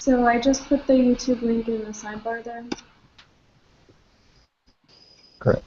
So I just put the YouTube link in the sidebar there. Correct.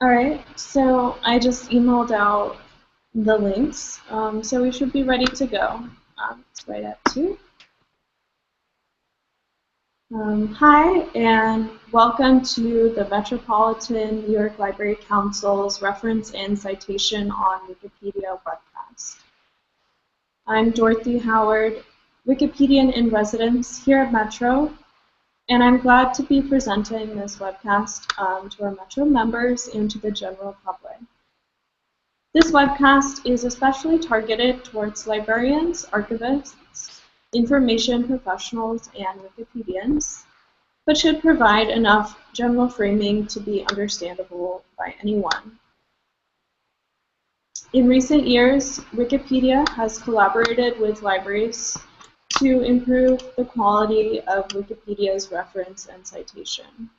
All right, so I just emailed out the links, so we should be ready to go. It's right at 2. Hi, and welcome to the Metropolitan New York Library Council's Reference and Citation on Wikipedia webcast. I'm Dorothy Howard, Wikipedian in residence here at Metro, and I'm glad to be presenting this webcast to our Metro members and to the general public. This webcast is especially targeted towards librarians, archivists, information professionals, and Wikipedians, but should provide enough general framing to be understandable by anyone. In recent years, Wikipedia has collaborated with libraries to improve the quality of Wikipedia's reference and citation.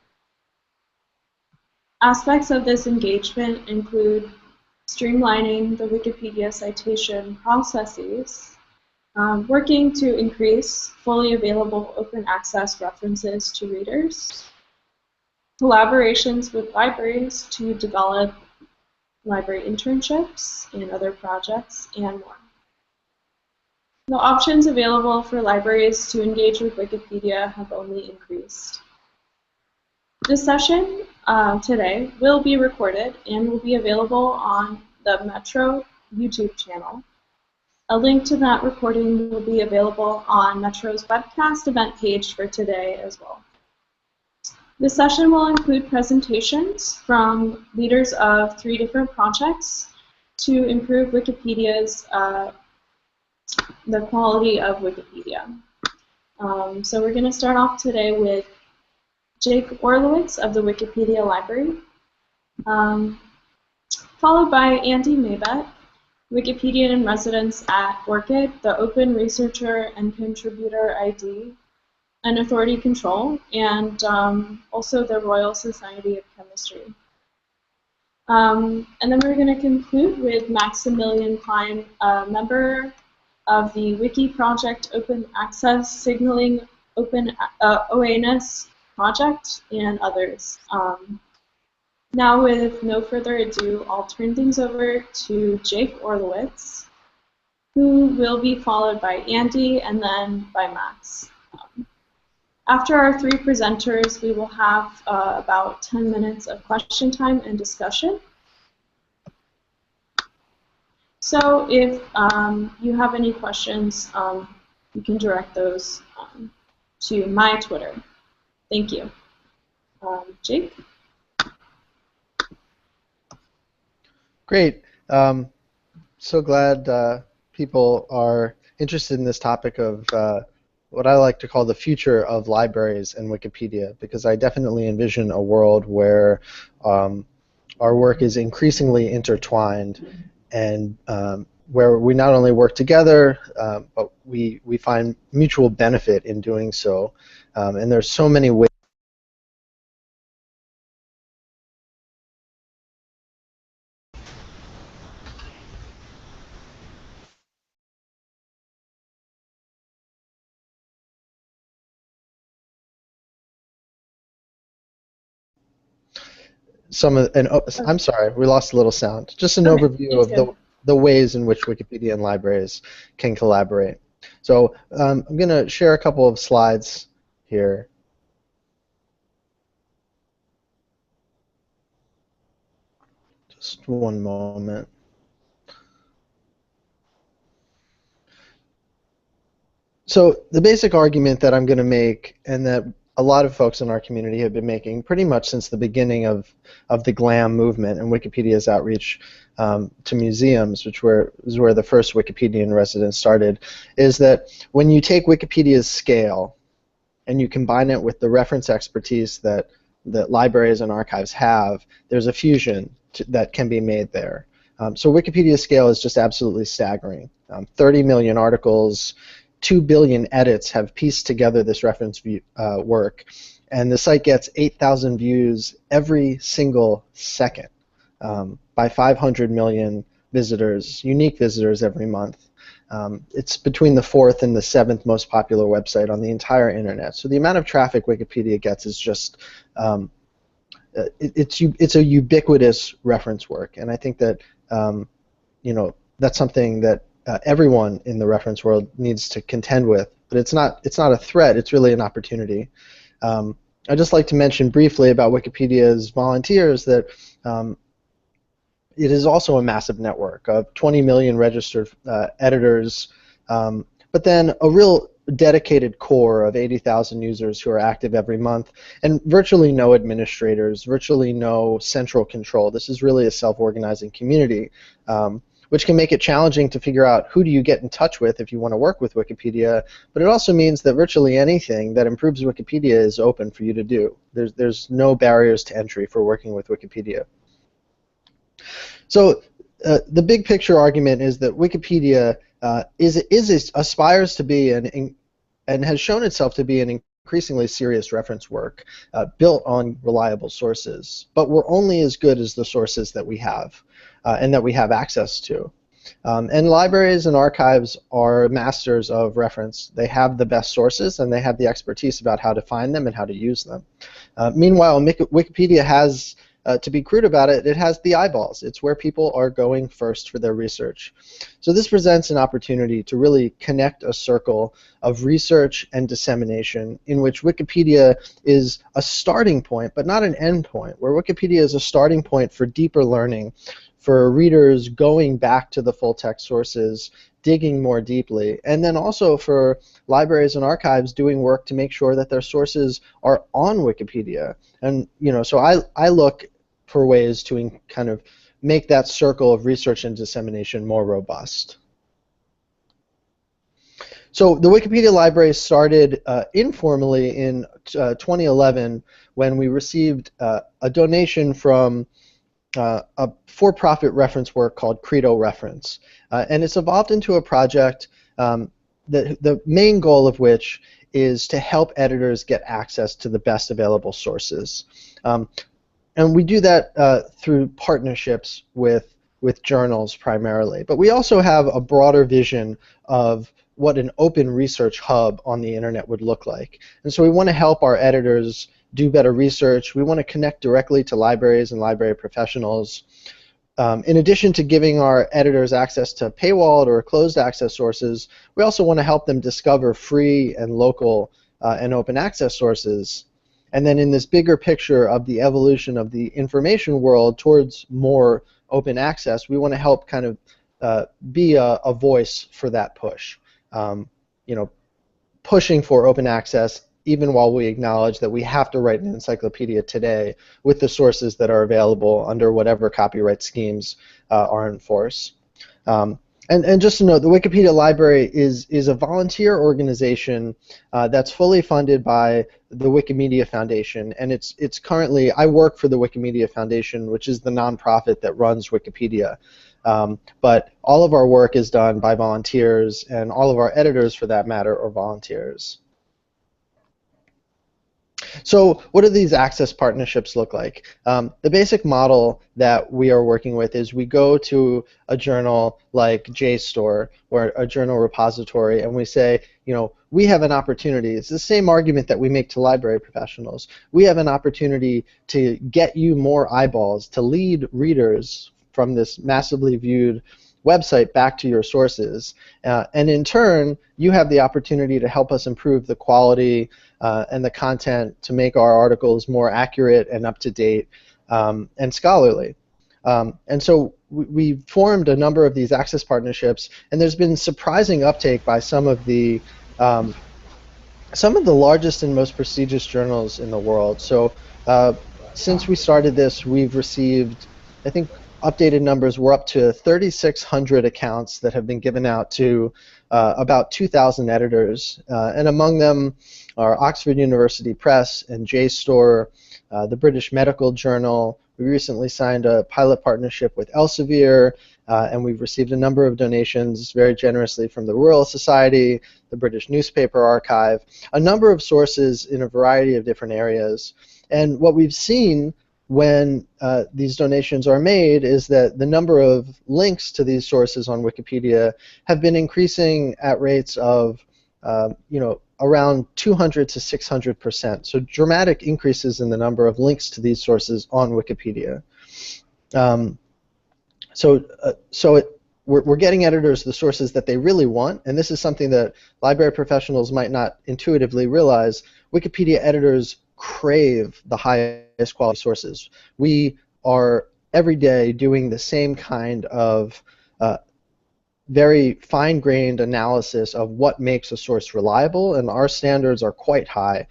Aspects of this engagement include streamlining the Wikipedia citation processes, working to increase fully available open access references to readers, collaborations with libraries to develop library internships and other projects, and more. The options available for libraries to engage with Wikipedia have only increased. This session today will be recorded and will be available on the Metro YouTube channel. A link to that recording will be available on Metro's webcast event page for today as well. This session will include presentations from leaders of 3 different projects to improve Wikipedia's the quality of Wikipedia. So we're going to start off today with Jake Orlowitz of the Wikipedia Library, followed by Andy Maybet, Wikipedian in residence at ORCID, the Open Researcher and Contributor ID and Authority Control, and also the Royal Society of Chemistry. And then we're going to conclude with Maximilian Klein, a member of the Wiki Project Open Access Signaling Open OANS Project, and others. Now, with no further ado, I'll turn things over to Jake Orlowitz, who will be followed by Andy and then by Max. After our 3 presenters, we will have about 10 minutes of question time and discussion. So if you have any questions, you can direct those to my Twitter. Thank you. Jake? Great. So glad people are interested in this topic of what I like to call the future of libraries and Wikipedia, because I definitely envision a world where our work is increasingly intertwined and where we not only work together, but we find mutual benefit in doing so. And there's so many ways. I'm sorry, we lost a little sound. Just an overview of the ways in which Wikipedia and libraries can collaborate. So I'm going to share a couple of slides here. Just one moment. So the basic argument that I'm going to make, and that a lot of folks in our community have been making pretty much since the beginning of the GLAM movement and Wikipedia's outreach to museums, which is where the first Wikipedian residents started, is that when you take Wikipedia's scale and you combine it with the reference expertise that libraries and archives have, there's a fusion that can be made there. So Wikipedia's scale is just absolutely staggering. 30 million articles, 2 billion edits have pieced together this reference work, and the site gets 8,000 views every single second by 500 million visitors, unique visitors every month. It's between the 4th and the 7th most popular website on the entire internet. So the amount of traffic Wikipedia gets is just it's a ubiquitous reference work, and I think that that's something that everyone in the reference world needs to contend with. But it's not a threat. It's really an opportunity. I'd just like to mention briefly about Wikipedia's volunteers that it is also a massive network of 20 million registered editors, but then a real dedicated core of 80,000 users who are active every month, and virtually no administrators, virtually no central control. This is really a self-organizing community, which can make it challenging to figure out who do you get in touch with if you want to work with Wikipedia, but it also means that virtually anything that improves Wikipedia is open for you to do. There's no barriers to entry for working with Wikipedia. So the big picture argument is that Wikipedia aspires to be and has shown itself to be an increasingly serious reference work built on reliable sources, but we're only as good as the sources that we have and that we have access to. And libraries and archives are masters of reference. They have the best sources and they have the expertise about how to find them and how to use them. Meanwhile, Wikipedia has, to be crude about it, it has the eyeballs. It's where people are going first for their research. So this presents an opportunity to really connect a circle of research and dissemination in which Wikipedia is a starting point, but not an end point, where Wikipedia is a starting point for deeper learning, for readers going back to the full text sources, digging more deeply, and then also for libraries and archives doing work to make sure that their sources are on Wikipedia. And so I look for ways to kind of make that circle of research and dissemination more robust. So the Wikipedia library started informally in 2011 when we received a donation from a for-profit reference work called Credo Reference. And it's evolved into a project the main goal of which is to help editors get access to the best available sources. And we do that through partnerships with journals primarily. But we also have a broader vision of what an open research hub on the internet would look like. And so we want to help our editors do better research. We want to connect directly to libraries and library professionals. In addition to giving our editors access to paywalled or closed access sources, we also want to help them discover free and local and open access sources. And then in this bigger picture of the evolution of the information world towards more open access, we want to help kind of be a voice for that push. Pushing for open access even while we acknowledge that we have to write an encyclopedia today with the sources that are available under whatever copyright schemes are in force. And just to note, the Wikipedia Library is a volunteer organization that's fully funded by the Wikimedia Foundation, and it's currently, I work for the Wikimedia Foundation, which is the nonprofit that runs Wikipedia. But all of our work is done by volunteers, and all of our editors, for that matter, are volunteers. So what do these access partnerships look like? The basic model that we are working with is we go to a journal like JSTOR or a journal repository and we say, we have an opportunity. It's the same argument that we make to library professionals. We have an opportunity to get you more eyeballs, to lead readers from this massively viewed website back to your sources. And in turn, you have the opportunity to help us improve the quality and the content to make our articles more accurate and up-to-date and scholarly. And so we formed a number of these access partnerships, and there's been surprising uptake by some of the um, some of the largest and most prestigious journals in the world. So since we started this, we've received, I think, updated numbers. We're up to 3,600 accounts that have been given out to about 2,000 editors, and among them are Oxford University Press and JSTOR, the British Medical Journal. We recently signed a pilot partnership with Elsevier, and we've received a number of donations very generously from the Royal Society, the British Newspaper Archive, a number of sources in a variety of different areas. And what we've seen when these donations are made is that the number of links to these sources on Wikipedia have been increasing at rates of around 200 to 600%. So dramatic increases in the number of links to these sources on Wikipedia. We're getting editors the sources that they really want, and this is something that library professionals might not intuitively realize. Wikipedia editors crave the highest quality sources. We are every day doing the same kind of very fine-grained analysis of what makes a source reliable, and our standards are quite high.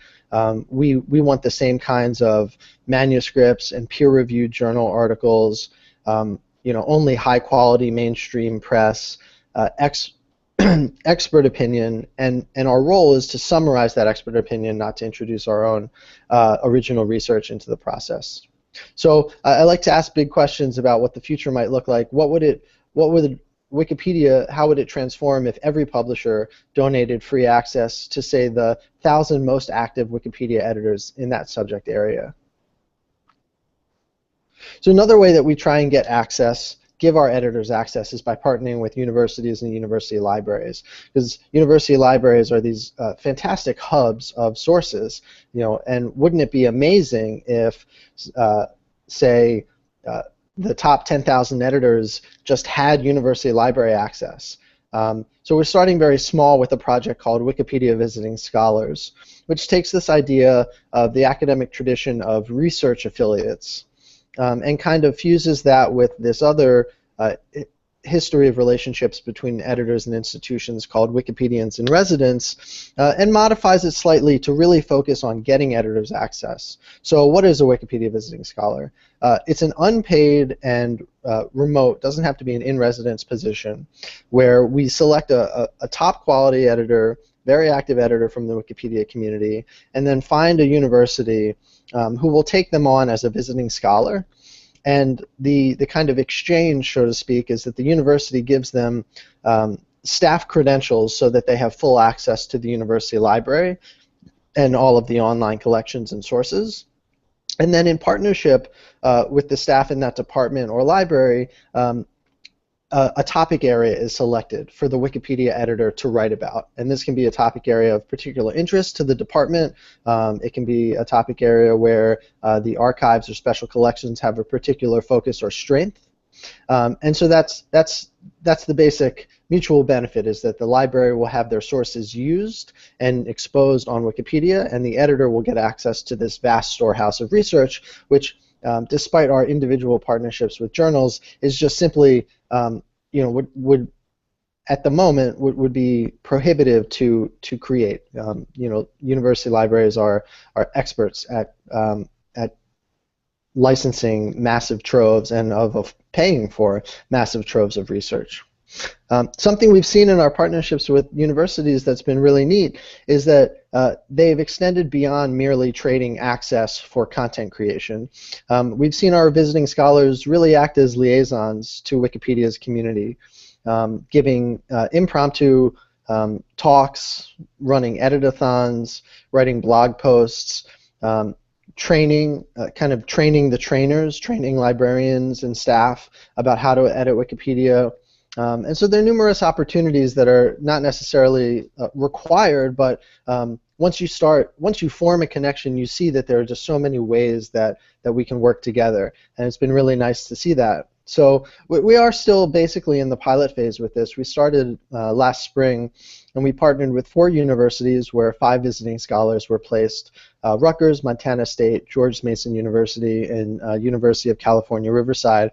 We want the same kinds of manuscripts and peer-reviewed journal articles, only high-quality mainstream press, expert opinion, and our role is to summarize that expert opinion, not to introduce our own original research into the process. So I like to ask big questions about what the future might look like. What would Wikipedia, how would it transform if every publisher donated free access to, say, the 1,000 most active Wikipedia editors in that subject area? So another way that we try and get access, give our editors access, is by partnering with universities and university libraries. Because university libraries are these fantastic hubs of sources, and wouldn't it be amazing if, say, the top 10,000 editors just had university library access. So we're starting very small with a project called Wikipedia Visiting Scholars, which takes this idea of the academic tradition of research affiliates and kind of fuses that with this other history of relationships between editors and institutions called Wikipedians in Residence, and modifies it slightly to really focus on getting editors access. So what is a Wikipedia Visiting Scholar? It's an unpaid and remote, doesn't have to be an in-residence position, where we select a top quality editor, very active editor from the Wikipedia community, and then find a university who will take them on as a visiting scholar. And the kind of exchange, so to speak, is that the university gives them staff credentials so that they have full access to the university library and all of the online collections and sources. And then in partnership with the staff in that department or library, a topic area is selected for the Wikipedia editor to write about. And this can be a topic area of particular interest to the department. It can be a topic area where the archives or special collections have a particular focus or strength. And so that's the basic mutual benefit, is that the library will have their sources used and exposed on Wikipedia, and the editor will get access to this vast storehouse of research, which despite our individual partnerships with journals, is just simply would at the moment would be prohibitive to create. University libraries are experts at licensing massive troves and of paying for massive troves of research. Something we've seen in our partnerships with universities that's been really neat is that they've extended beyond merely trading access for content creation. We've seen our visiting scholars really act as liaisons to Wikipedia's community, giving impromptu talks, running editathons, writing blog posts, training the trainers, training librarians and staff about how to edit Wikipedia. And so there are numerous opportunities that are not necessarily required, but once you form a connection, you see that there are just so many ways that we can work together, and it's been really nice to see that. So we are still basically in the pilot phase with this. We started last spring, and we partnered with 4 universities where 5 visiting scholars were placed: Rutgers, Montana State, George Mason University, and University of California, Riverside.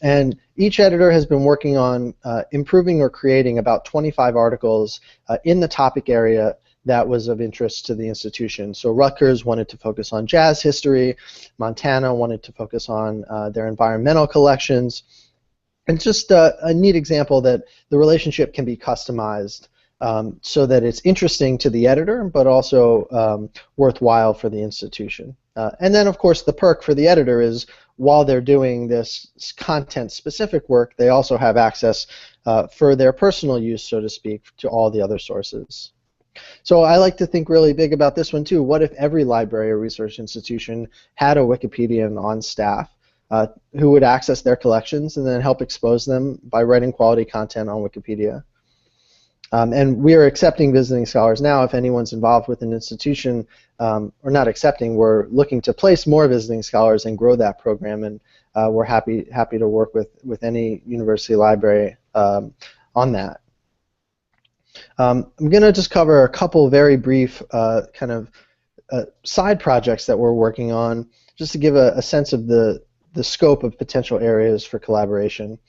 And each editor has been working on improving or creating about 25 articles in the topic area that was of interest to the institution. So Rutgers wanted to focus on jazz history, Montana wanted to focus on their environmental collections, and just a neat example that the relationship can be customized so that it's interesting to the editor, but also worthwhile for the institution. And then, of course, the perk for the editor is while they're doing this content-specific work, they also have access for their personal use, so to speak, to all the other sources. So I like to think really big about this one, too. What if every library or research institution had a Wikipedian on staff who would access their collections and then help expose them by writing quality content on Wikipedia? And we are accepting visiting scholars now. If anyone's involved with an institution, or not accepting, we're looking to place more visiting scholars and grow that program, and we're happy to work with any university library on that. I'm going to just cover a couple very brief kind of side projects that we're working on, just to give a sense of the scope of potential areas for collaboration.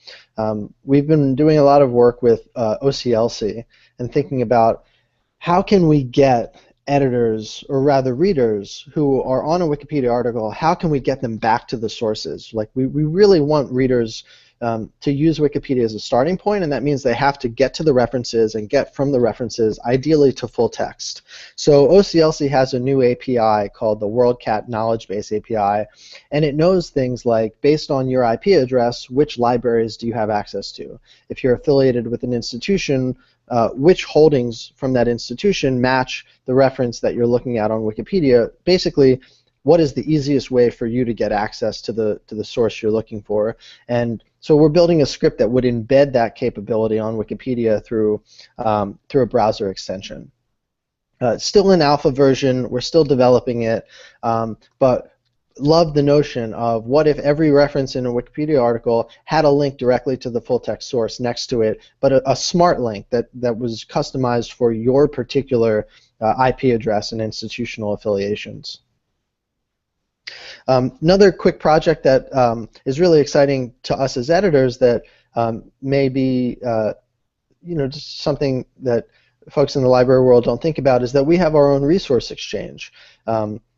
We've been doing a lot of work with OCLC and thinking about how can we get editors, or rather readers, who are on a Wikipedia article, how can we get them back to the sources? Like we really want readers to use Wikipedia as a starting point, and that means they have to get to the references and get from the references, ideally to full text. So OCLC has a new API called the WorldCat Knowledge Base API, and it knows things like, based on your IP address, which libraries do you have access to? If you're affiliated with an institution, which holdings from that institution match the reference that you're looking at on Wikipedia? Basically, what is the easiest way for you to get access to the source you're looking for? And so we're building a script that would embed that capability on Wikipedia through a browser extension. Still in alpha version, we're still developing it, but love the notion of what if every reference in a Wikipedia article had a link directly to the full text source next to it, but a smart link that was customized for your particular IP address and institutional affiliations. Another quick project that is really exciting to us as editors that may be just something that folks in the library world don't think about is that we have our own resource exchange.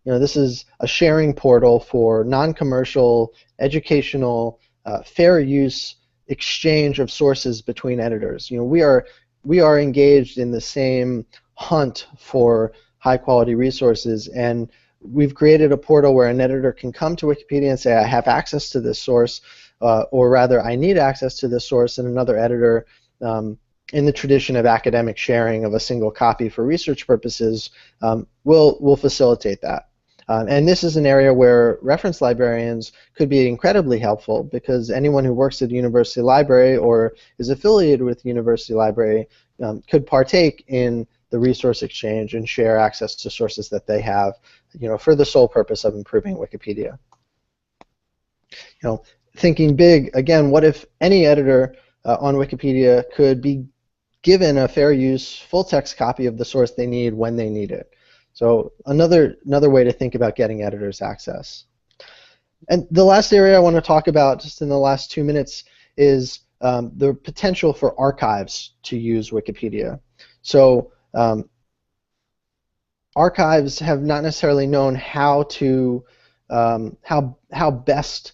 This is a sharing portal for non-commercial, educational, fair use exchange of sources between editors. We are engaged in the same hunt for high-quality resources, and we've created a portal where an editor can come to Wikipedia and say, I have access to this source, or rather, I need access to this source, and another editor, in the tradition of academic sharing of a single copy for research purposes, will facilitate that. And this is an area where reference librarians could be incredibly helpful, because anyone who works at a university library or is affiliated with a university library could partake in the resource exchange and share access to sources that they have, for the sole purpose of improving Wikipedia. Thinking big, again, what if any editor on Wikipedia could be given a fair use full text copy of the source they need when they need it? So another way to think about getting editors access. And the last area I want to talk about just in the last 2 minutes is the potential for archives to use Wikipedia. So archives have not necessarily known how to how best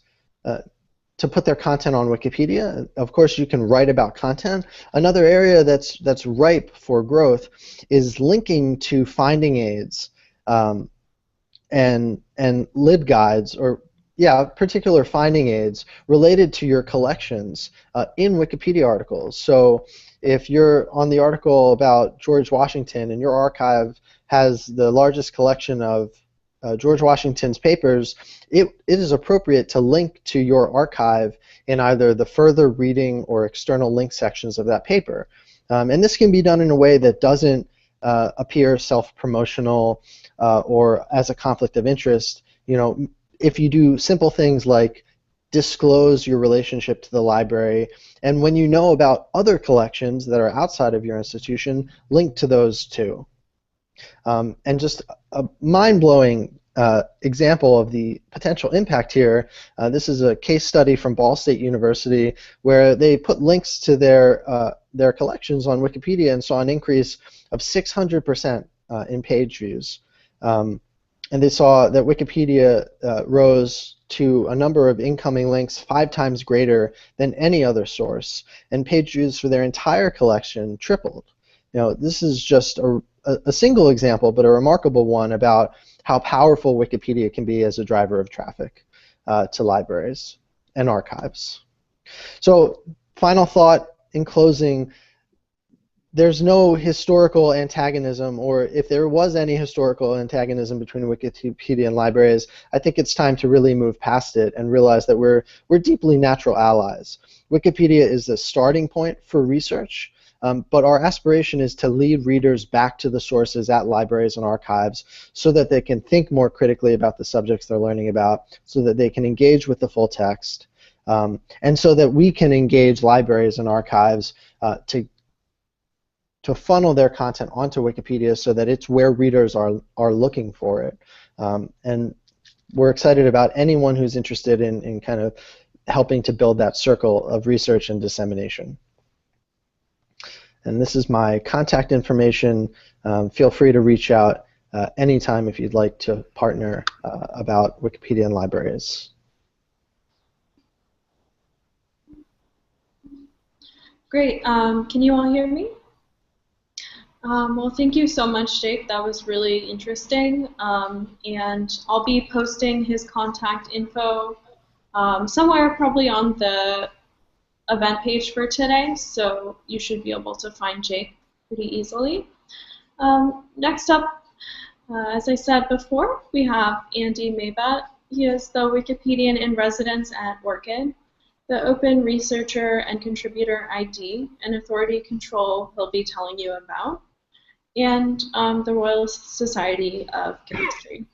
to put their content on Wikipedia. Of course, you can write about content. Another area that's ripe for growth is linking to finding aids and libguides, or particular finding aids related to your collections in Wikipedia articles. So if you're on the article about George Washington and your archive has the largest collection of George Washington's papers, it is appropriate to link to your archive in either the further reading or external link sections of that paper. And this can be done in a way that doesn't appear self-promotional or as a conflict of interest. If you do simple things like disclose your relationship to the library, and when you know about other collections that are outside of your institution, link to those too. And just a mind-blowing example of the potential impact here, this is a case study from Ball State University where they put links to their collections on Wikipedia and saw an increase of 600% in page views. And they saw that Wikipedia rose to a number of incoming links 5 times greater than any other source, and page views for their entire collection tripled. This is just a single example, but a remarkable one about how powerful Wikipedia can be as a driver of traffic to libraries and archives. So, final thought in closing, there's no historical antagonism, or if there was any historical antagonism between Wikipedia and libraries, I think it's time to really move past it and realize that we're deeply natural allies. Wikipedia is the starting point for research, but our aspiration is to lead readers back to the sources at libraries and archives so that they can think more critically about the subjects they're learning about, so that they can engage with the full text, and so that we can engage libraries and archives to funnel their content onto Wikipedia so that it's where readers are looking for it. And we're excited about anyone who's interested in kind of helping to build that circle of research and dissemination. And this is my contact information. Feel free to reach out anytime if you'd like to partner about Wikipedia and libraries. Great. Can you all hear me? Well, thank you so much, Jake. That was really interesting. And I'll be posting his contact info somewhere probably on the event page for today, so you should be able to find Jake pretty easily. Next up, as I said before, we have Andy Maybet. He is the Wikipedian in residence at ORCID, the Open Researcher and Contributor ID and authority control he'll be telling you about, and the Royal Society of Chemistry.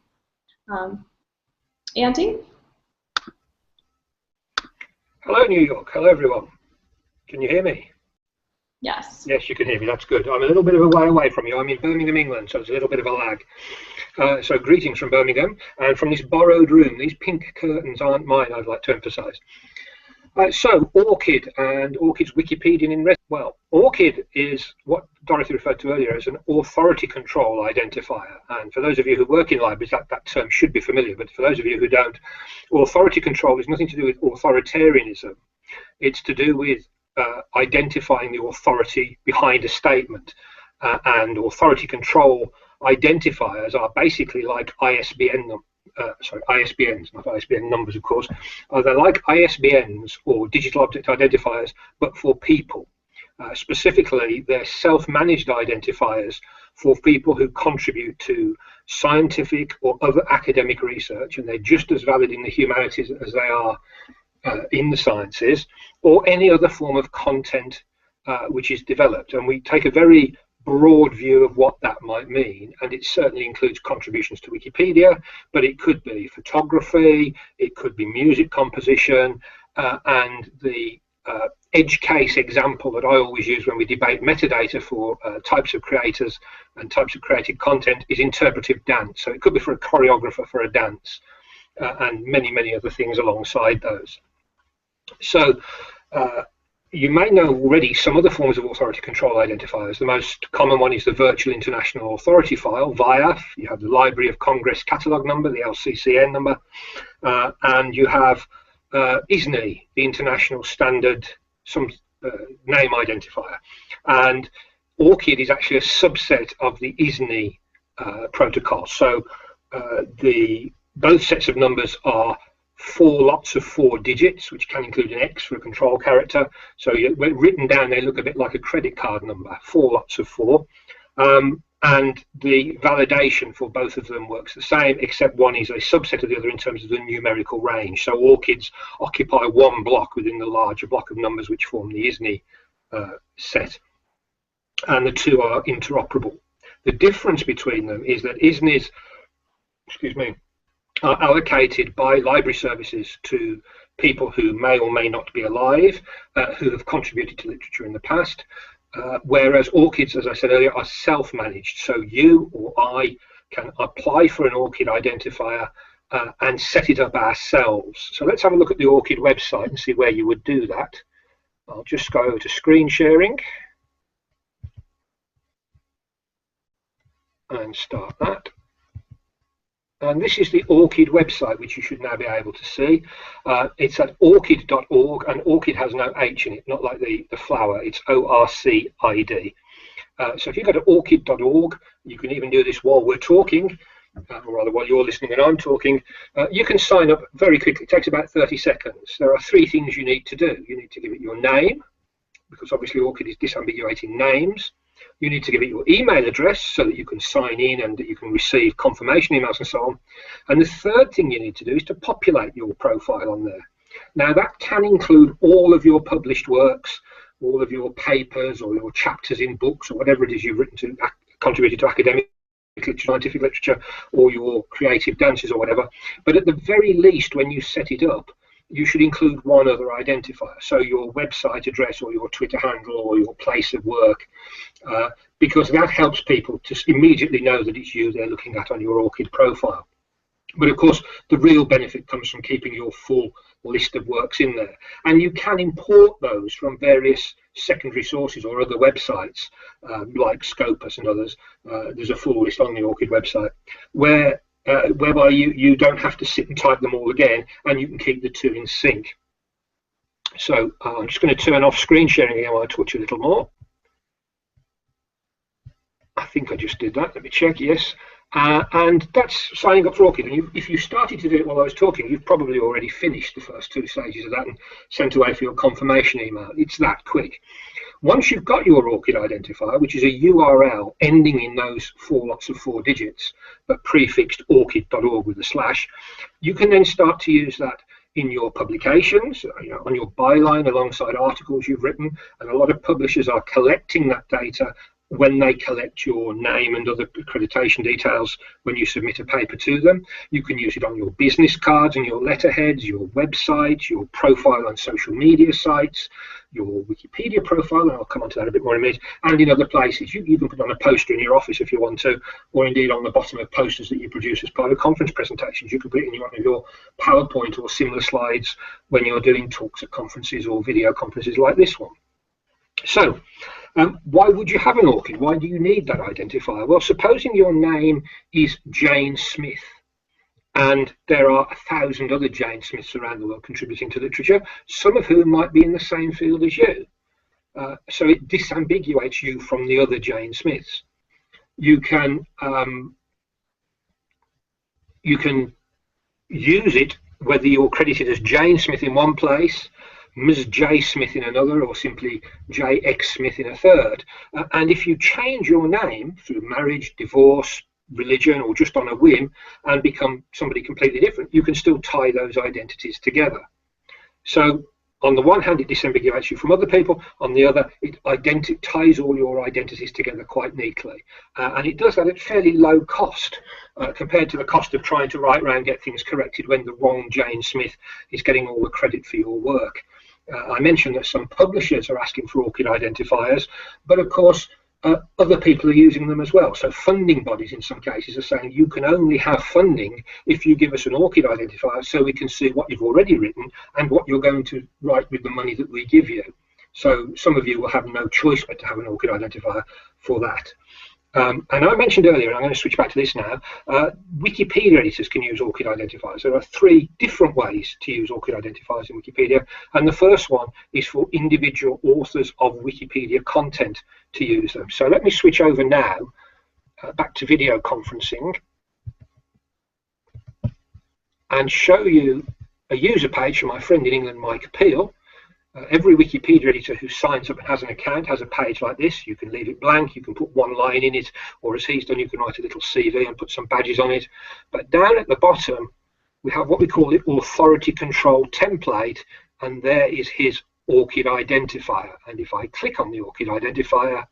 Andy? Hello, New York. Hello, everyone. Can you hear me? Yes. Yes, you can hear me. That's good. I'm a little bit of a way away from you. I'm in Birmingham, England, so it's a little bit of a lag. So greetings from Birmingham and from this borrowed room. These pink curtains aren't mine, I'd like to emphasize. So ORCID and ORCID's Wikipedian in well, ORCID is what Dorothy referred to earlier as an authority control identifier. And for those of you who work in libraries, that term should be familiar. But for those of you who don't, authority control is nothing to do with authoritarianism. It's to do with identifying the authority behind a statement. And authority control identifiers are basically like ISBN ISBNs, not ISBN numbers, of course. They're like ISBNs or digital object identifiers, but for people. Specifically, they're self-managed identifiers for people who contribute to scientific or other academic research, and they're just as valid in the humanities as they are in the sciences, or any other form of content which is developed. And we take a very broad view of what that might mean, and it certainly includes contributions to Wikipedia, but it could be photography, it could be music composition, and the edge case example that I always use when we debate metadata for types of creators and types of created content is interpretive dance. So it could be for a choreographer for a dance, and many, many other things alongside those. So you may know already some other forms of authority control identifiers. The most common one is the Virtual International Authority File, VIAF. You have the Library of Congress Catalogue Number, the LCCN number, and you have ISNI, the International Standard Name Identifier. And ORCID is actually a subset of the ISNI protocol. So both sets of numbers are 4 lots of 4 digits, which can include an X for a control character. So when written down, they look a bit like a credit card number, 4 lots of 4. And the validation for both of them works the same, except one is a subset of the other in terms of the numerical range. So ORCIDs occupy one block within the larger block of numbers which form the ISNI set. And the two are interoperable. The difference between them is that ISNIs, are allocated by library services to people who may or may not be alive, who have contributed to literature in the past, whereas ORCIDs, as I said earlier, are self-managed. So you or I can apply for an ORCID identifier and set it up ourselves. So let's have a look at the ORCID website and see where you would do that. I'll just go over to screen sharing and start that. And this is the ORCID website, which you should now be able to see. It's at orcid.org, and ORCID has no H in it, not like the flower, it's ORCID. So if you go to orcid.org, you can even do this while we're talking, or rather while you're listening and I'm talking. You can sign up very quickly. It takes about 30 seconds. There are 3 things you need to do. You need to give it your name, because obviously ORCID is disambiguating names. You need to give it your email address so that you can sign in and that you can receive confirmation emails and so on. And the third thing you need to do is to populate your profile on there. Now that can include all of your published works, all of your papers or your chapters in books or whatever it is you've written to, contributed to academic literature, scientific literature, or your creative dances or whatever. But at the very least, when you set it up, you should include one other identifier, so your website address or your Twitter handle or your place of work, because that helps people to immediately know that it's you they're looking at on your ORCID profile. But of course, the real benefit comes from keeping your full list of works in there. And you can import those from various secondary sources or other websites, like Scopus and others. There's a full list on the ORCID website, whereby you don't have to sit and type them all again, and you can keep the two in sync. So I'm just going to turn off screen sharing again while I talk to you a little more. I think I just did that. Let me check. Yes. And that's signing up for ORCID. And if you started to do it while I was talking, you've probably already finished the first 2 stages of that and sent away for your confirmation email. It's that quick. Once you've got your ORCID identifier, which is a URL ending in those 4 lots of 4 digits, but prefixed orcid.org with a slash, you can then start to use that in your publications, on your byline alongside articles you've written. And a lot of publishers are collecting that data when they collect your name and other accreditation details when you submit a paper to them. You can use it on your business cards and your letterheads, your website, your profile on social media sites, your Wikipedia profile, and I'll come on to that a bit more in a minute, and in other places. You can put it on a poster in your office if you want to, or indeed on the bottom of posters that you produce as part of conference presentations. You can put it in one of your PowerPoint or similar slides when you're doing talks at conferences or video conferences like this one. So, why would you have an ORCID? Why do you need that identifier? Well, supposing your name is Jane Smith, and there are 1,000 other Jane Smiths around the world contributing to literature, some of whom might be in the same field as you. So it disambiguates you from the other Jane Smiths. You can use it whether you're credited as Jane Smith in one place, Ms. J. Smith in another, or simply J. X. Smith in a third. And if you change your name through marriage, divorce, religion, or just on a whim and become somebody completely different, you can still tie those identities together. So on the one hand, it disambiguates you from other people. On the other, it ties all your identities together quite neatly. And it does that at fairly low cost compared to the cost of trying to write around, get things corrected when the wrong Jane Smith is getting all the credit for your work. I mentioned that some publishers are asking for ORCID identifiers, but of course, other people are using them as well. So funding bodies in some cases are saying you can only have funding if you give us an ORCID identifier so we can see what you've already written and what you're going to write with the money that we give you. So some of you will have no choice but to have an ORCID identifier for that. And I mentioned earlier, and I'm going to switch back to this now, Wikipedia editors can use ORCID identifiers. There are 3 different ways to use ORCID identifiers in Wikipedia, and the first one is for individual authors of Wikipedia content to use them. So let me switch over now back to video conferencing and show you a user page from my friend in England, Mike Peel. Every Wikipedia editor who signs up and has an account has a page like this. You can leave it blank, you can put one line in it, or as he's done, you can write a little CV and put some badges on it. But down at the bottom, we have what we call the authority control template, and there is his ORCID identifier. And if I click on the ORCID identifier,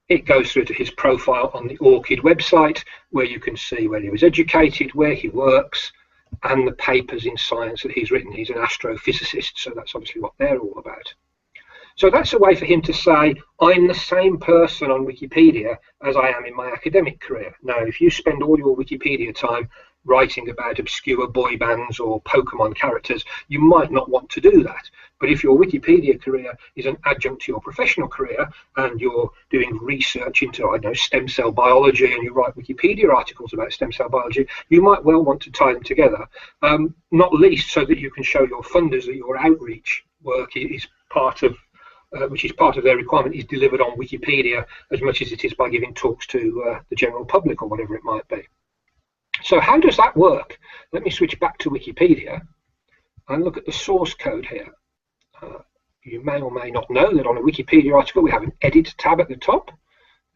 it goes through to his profile on the ORCID website, where you can see where he was educated, where he works, and the papers in science that he's written. He's an astrophysicist, so that's obviously what they're all about. So that's a way for him to say, I'm the same person on Wikipedia as I am in my academic career. Now, if you spend all your Wikipedia time writing about obscure boy bands or Pokemon characters, you might not want to do that. But if your Wikipedia career is an adjunct to your professional career and you're doing research into, I don't know, stem cell biology, and you write Wikipedia articles about stem cell biology, you might well want to tie them together, not least so that you can show your funders that your outreach work is part of which is part of their requirement, is delivered on Wikipedia as much as it is by giving talks to the general public or whatever it might be. So how does that work? Let me switch back to Wikipedia and look at the source code here. You may or may not know that on a Wikipedia article we have an edit tab at the top.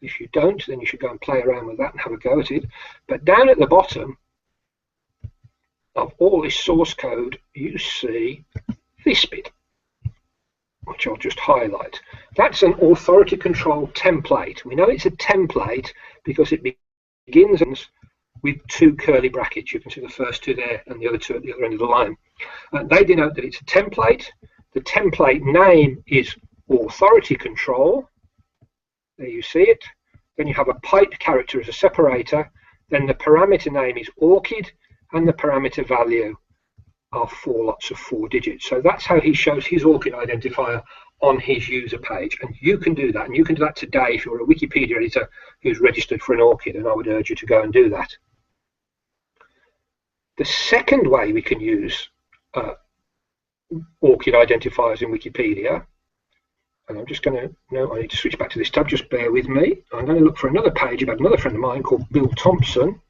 If you don't, then you should go and play around with that and have a go at it. But down at the bottom of all this source code, you see this bit, which I'll just highlight. That's an authority control template. We know it's a template because it begins with two curly brackets. You can see the first two there and the other two at the other end of the line. They denote that it's a template. The template name is authority control. There you see it. Then you have a pipe character as a separator. Then the parameter name is ORCID, and the parameter value are 4 lots of 4 digits. So that's how he shows his ORCID identifier on his user page. And you can do that. And you can do that today if you're a Wikipedia editor who's registered for an ORCID. And I would urge you to go and do that. The second way we can use ORCID identifiers in Wikipedia, and I'm just going to, no, I need to switch back to this tab, just bear with me. I'm going to look for another page about another friend of mine called Bill Thompson.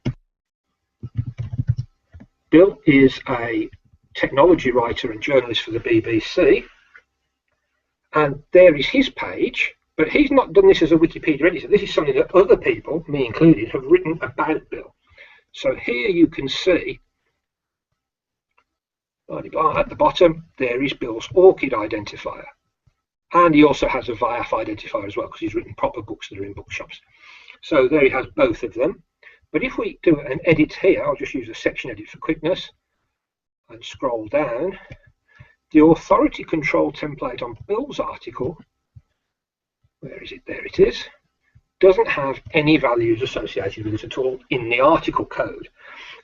Bill is a technology writer and journalist for the BBC, and there is his page, but he's not done this as a Wikipedia editor. This is something that other people, me included, have written about Bill. So here you can see at the bottom there is Bill's ORCID identifier, and he also has a VIAF identifier as well because he's written proper books that are in bookshops. So there he has both of them. But if we do an edit here, I'll just use a section edit for quickness and scroll down. The authority control template on Bill's article, where is it? There it is, doesn't have any values associated with it at all in the article code.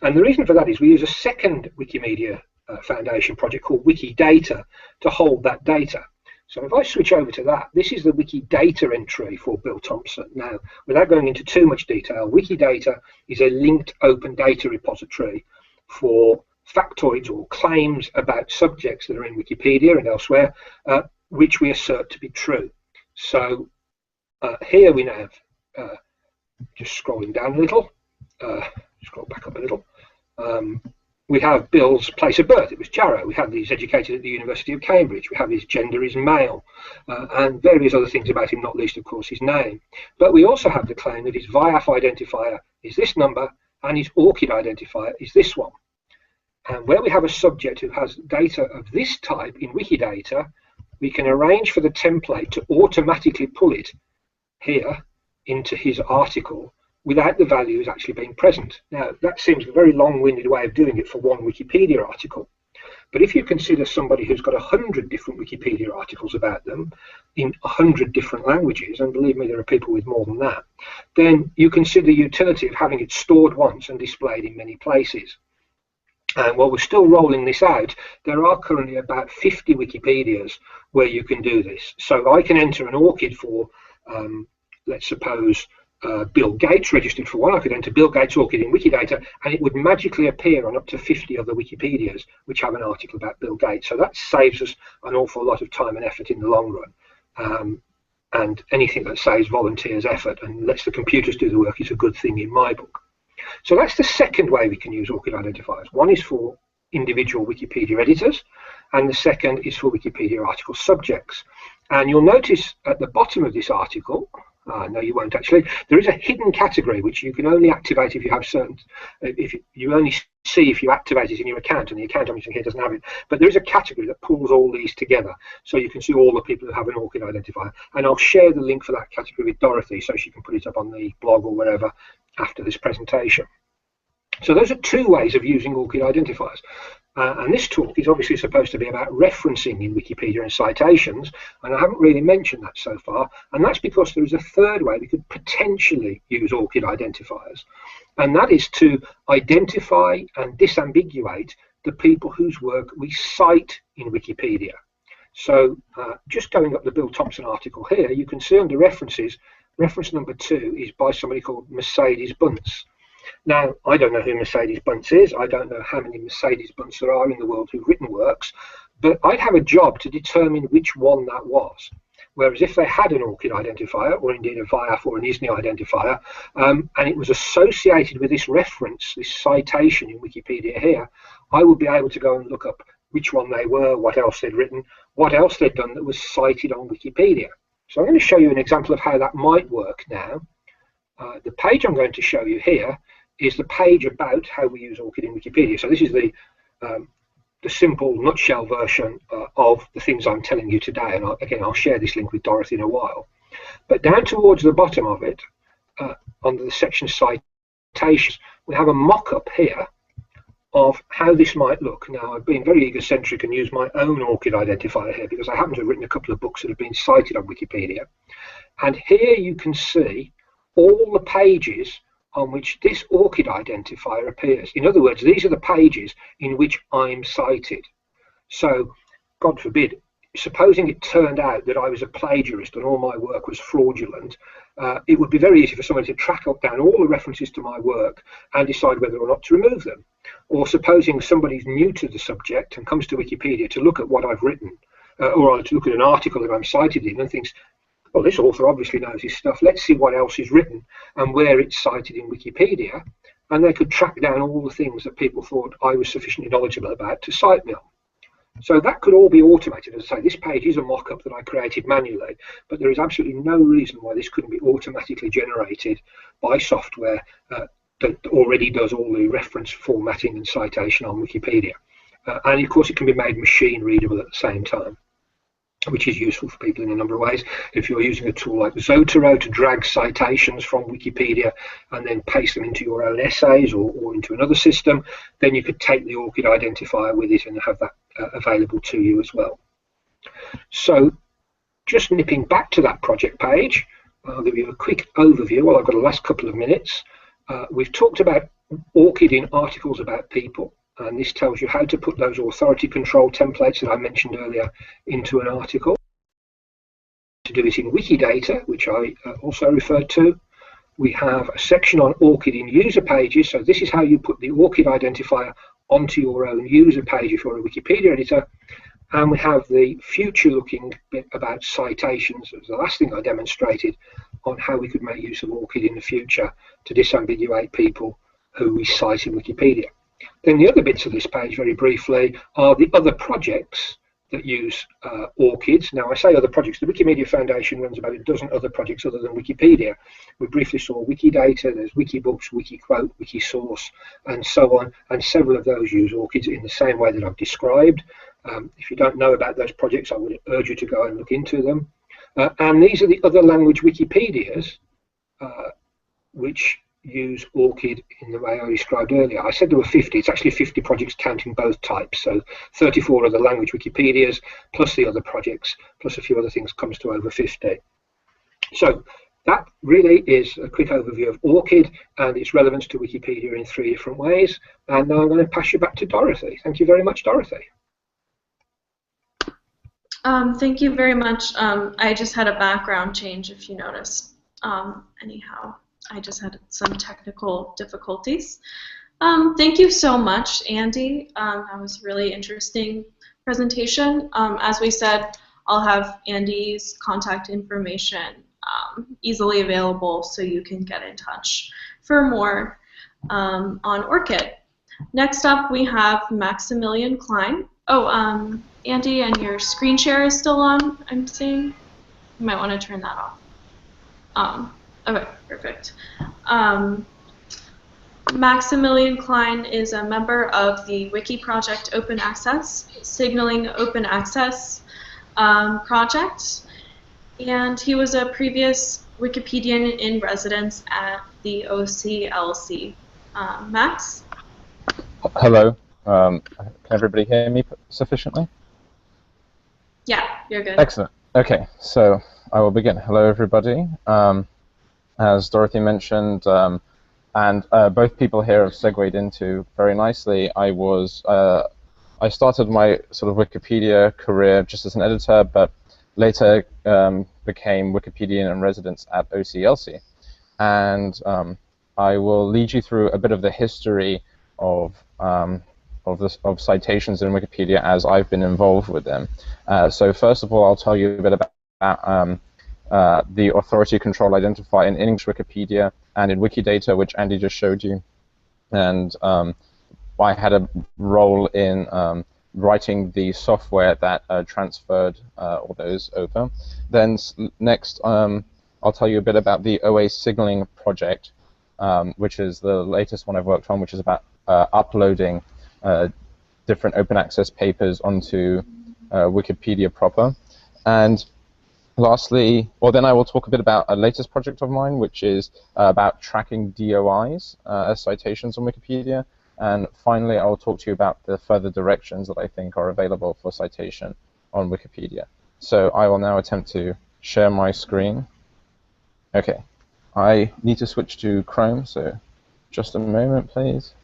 And the reason for that is we use a second Wikimedia Foundation project called Wikidata to hold that data. So if I switch over to that, this is the Wikidata entry for Bill Thompson. Now, without going into too much detail, Wikidata is a linked open data repository for factoids or claims about subjects that are in Wikipedia and elsewhere, which we assert to be true. So here we now have, just scrolling down a little, scroll back up a little, we have Bill's place of birth. It was Jarrow. We have he's educated at the University of Cambridge. We have his gender is male, and various other things about him, not least, of course, his name. But we also have the claim that his VIAF identifier is this number and his ORCID identifier is this one. And where we have a subject who has data of this type in Wikidata, we can arrange for the template to automatically pull it here into his article without the values actually being present. Now, that seems a very long-winded way of doing it for one Wikipedia article. But if you consider somebody who's got 100 different Wikipedia articles about them in 100 different languages, and believe me, there are people with more than that, then you can see the utility of having it stored once and displayed in many places. And while we're still rolling this out, there are currently about 50 Wikipedias where you can do this. So I can enter an ORCID for, let's suppose, Bill Gates registered for one. I could enter Bill Gates ORCID in Wikidata, and it would magically appear on up to 50 other Wikipedias which have an article about Bill Gates. So that saves us an awful lot of time and effort in the long run. And anything that saves volunteers' effort and lets the computers do the work is a good thing in my book. So that's the second way we can use ORCID identifiers. One is for individual Wikipedia editors, and the second is for Wikipedia article subjects. And you'll notice at the bottom of this article, no, you won't actually. There is a hidden category which you can only activate if you have certain. If you only see if you activate it in your account, and the account I'm using here doesn't have it. But there is a category that pulls all these together, so you can see all the people who have an ORCID identifier. And I'll share the link for that category with Dorothy, so she can put it up on the blog or wherever after this presentation. So those are two ways of using ORCID identifiers. And this talk is obviously supposed to be about referencing in Wikipedia and citations, and I haven't really mentioned that so far, and that's because there is a third way we could potentially use ORCID identifiers, and that is to identify and disambiguate the people whose work we cite in Wikipedia. So just going up the Bill Thompson article here, you can see under references, reference number 2 is by somebody called Mercedes Bunce. Now, I don't know who Mercedes Bunce is. I don't know how many Mercedes Bunce there are in the world who've written works, but I'd have a job to determine which one that was. Whereas if they had an ORCID identifier, or indeed a VIAF or an ISNI identifier, and it was associated with this reference, this citation in Wikipedia here, I would be able to go and look up which one they were, what else they'd written, what else they'd done that was cited on Wikipedia. So I'm going to show you an example of how that might work now. The page I'm going to show you here is the page about how we use ORCID in Wikipedia. So this is the simple nutshell version of the things I'm telling you today. And again, I'll share this link with Dorothy in a while. But down towards the bottom of it, under the section Citations, we have a mock-up here of how this might look. Now, I've been very egocentric and used my own ORCID identifier here because I happen to have written a couple of books that have been cited on Wikipedia. And here you can see all the pages on which this ORCID identifier appears. In other words, these are the pages in which I'm cited. So, God forbid, supposing it turned out that I was a plagiarist and all my work was fraudulent, it would be very easy for somebody to track down all the references to my work and decide whether or not to remove them. Or supposing somebody's new to the subject and comes to Wikipedia to look at what I've written, or to look at an article that I'm cited in and thinks, well, this author obviously knows his stuff. Let's see what else is written and where it's cited in Wikipedia. And they could track down all the things that people thought I was sufficiently knowledgeable about to cite me on. So that could all be automated. As I say, this page is a mock-up that I created manually, but there is absolutely no reason why this couldn't be automatically generated by software that already does all the reference formatting and citation on Wikipedia. And of course, it can be made machine readable at the same time, which is useful for people in a number of ways. If you're using a tool like Zotero to drag citations from Wikipedia and then paste them into your own essays or into another system, then you could take the ORCID identifier with it and have that available to you as well. So just nipping back to that project page, I'll give you a quick overview while I've got the last couple of minutes. We've talked about ORCID in articles about people. And this tells you how to put those authority control templates that I mentioned earlier into an article. To do it in Wikidata, which I also referred to. We have a section on ORCID in user pages. So this is how you put the ORCID identifier onto your own user page if you're a Wikipedia editor. And we have the future-looking bit about citations. It was the last thing I demonstrated on how we could make use of ORCID in the future to disambiguate people who we cite in Wikipedia. Then the other bits of this page, very briefly, are the other projects that use ORCIDs. Now, I say other projects. The Wikimedia Foundation runs about a dozen other projects other than Wikipedia. We briefly saw Wikidata, there's Wikibooks, Wikiquote, Wikisource, and so on. And several of those use ORCIDs in the same way that I've described. If you don't know about those projects, I would urge you to go and look into them. And these are the other language Wikipedias, which use ORCID in the way I described earlier. I said there were 50. It's actually 50 projects counting both types. So 34 other language Wikipedias, plus the other projects, plus a few other things, comes to over 50. So that really is a quick overview of ORCID and its relevance to Wikipedia in 3 different ways. And now I'm going to pass you back to Dorothy. Thank you very much, Dorothy. Thank you very much. I just had a background change, if you noticed. Anyhow, I just had some technical difficulties. Thank you so much, Andy. That was a really interesting presentation. As we said, I'll have Andy's contact information easily available so you can get in touch for more on ORCID. Next up, we have Maximilian Klein. Oh, Andy, and your screen share is still on, I'm seeing. You might want to turn that off. Okay, perfect. Maximilian Klein is a member of the Wiki Project Open Access, Signaling Open Access project, and he was a previous Wikipedian in residence at the OCLC. Max? Hello. Can everybody hear me sufficiently? Yeah, you're good. Excellent. Okay, so I will begin. Hello, everybody. As Dorothy mentioned, and both people here have segued into very nicely, I started my sort of Wikipedia career just as an editor, but later became Wikipedian in residence at OCLC. And I will lead you through a bit of the history of citations in Wikipedia as I've been involved with them. So first of all, I'll tell you a bit about the authority control identifier in English Wikipedia and in Wikidata, which Andy just showed you. And I had a role in writing the software that transferred all those over. Then next, I'll tell you a bit about the OA signaling project, which is the latest one I've worked on, which is about uploading different open access papers onto Wikipedia proper. And lastly, well, then I will talk a bit about a latest project of mine, which is about tracking DOIs as citations on Wikipedia. And finally, I will talk to you about the further directions that I think are available for citation on Wikipedia. So I will now attempt to share my screen. Okay, I need to switch to Chrome, so just a moment, please.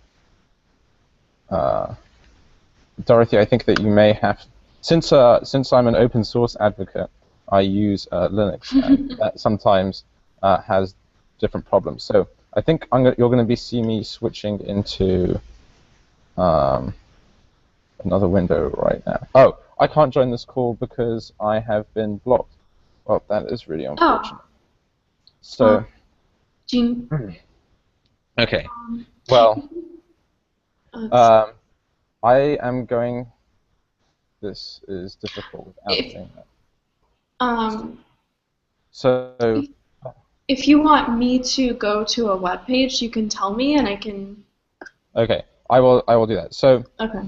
Dorothy, I think that you may have, since I'm an open source advocate, I use Linux, and that sometimes has different problems. So I think you're going to be seeing me switching into another window right now. Oh, I can't join this call because I have been blocked. Well, that is really unfortunate. Oh. So. Gene. Okay. Well. I am going. This is difficult without doing that. So. If you want me to go to a web page, you can tell me, and I can. Okay, I will do that. So. Okay.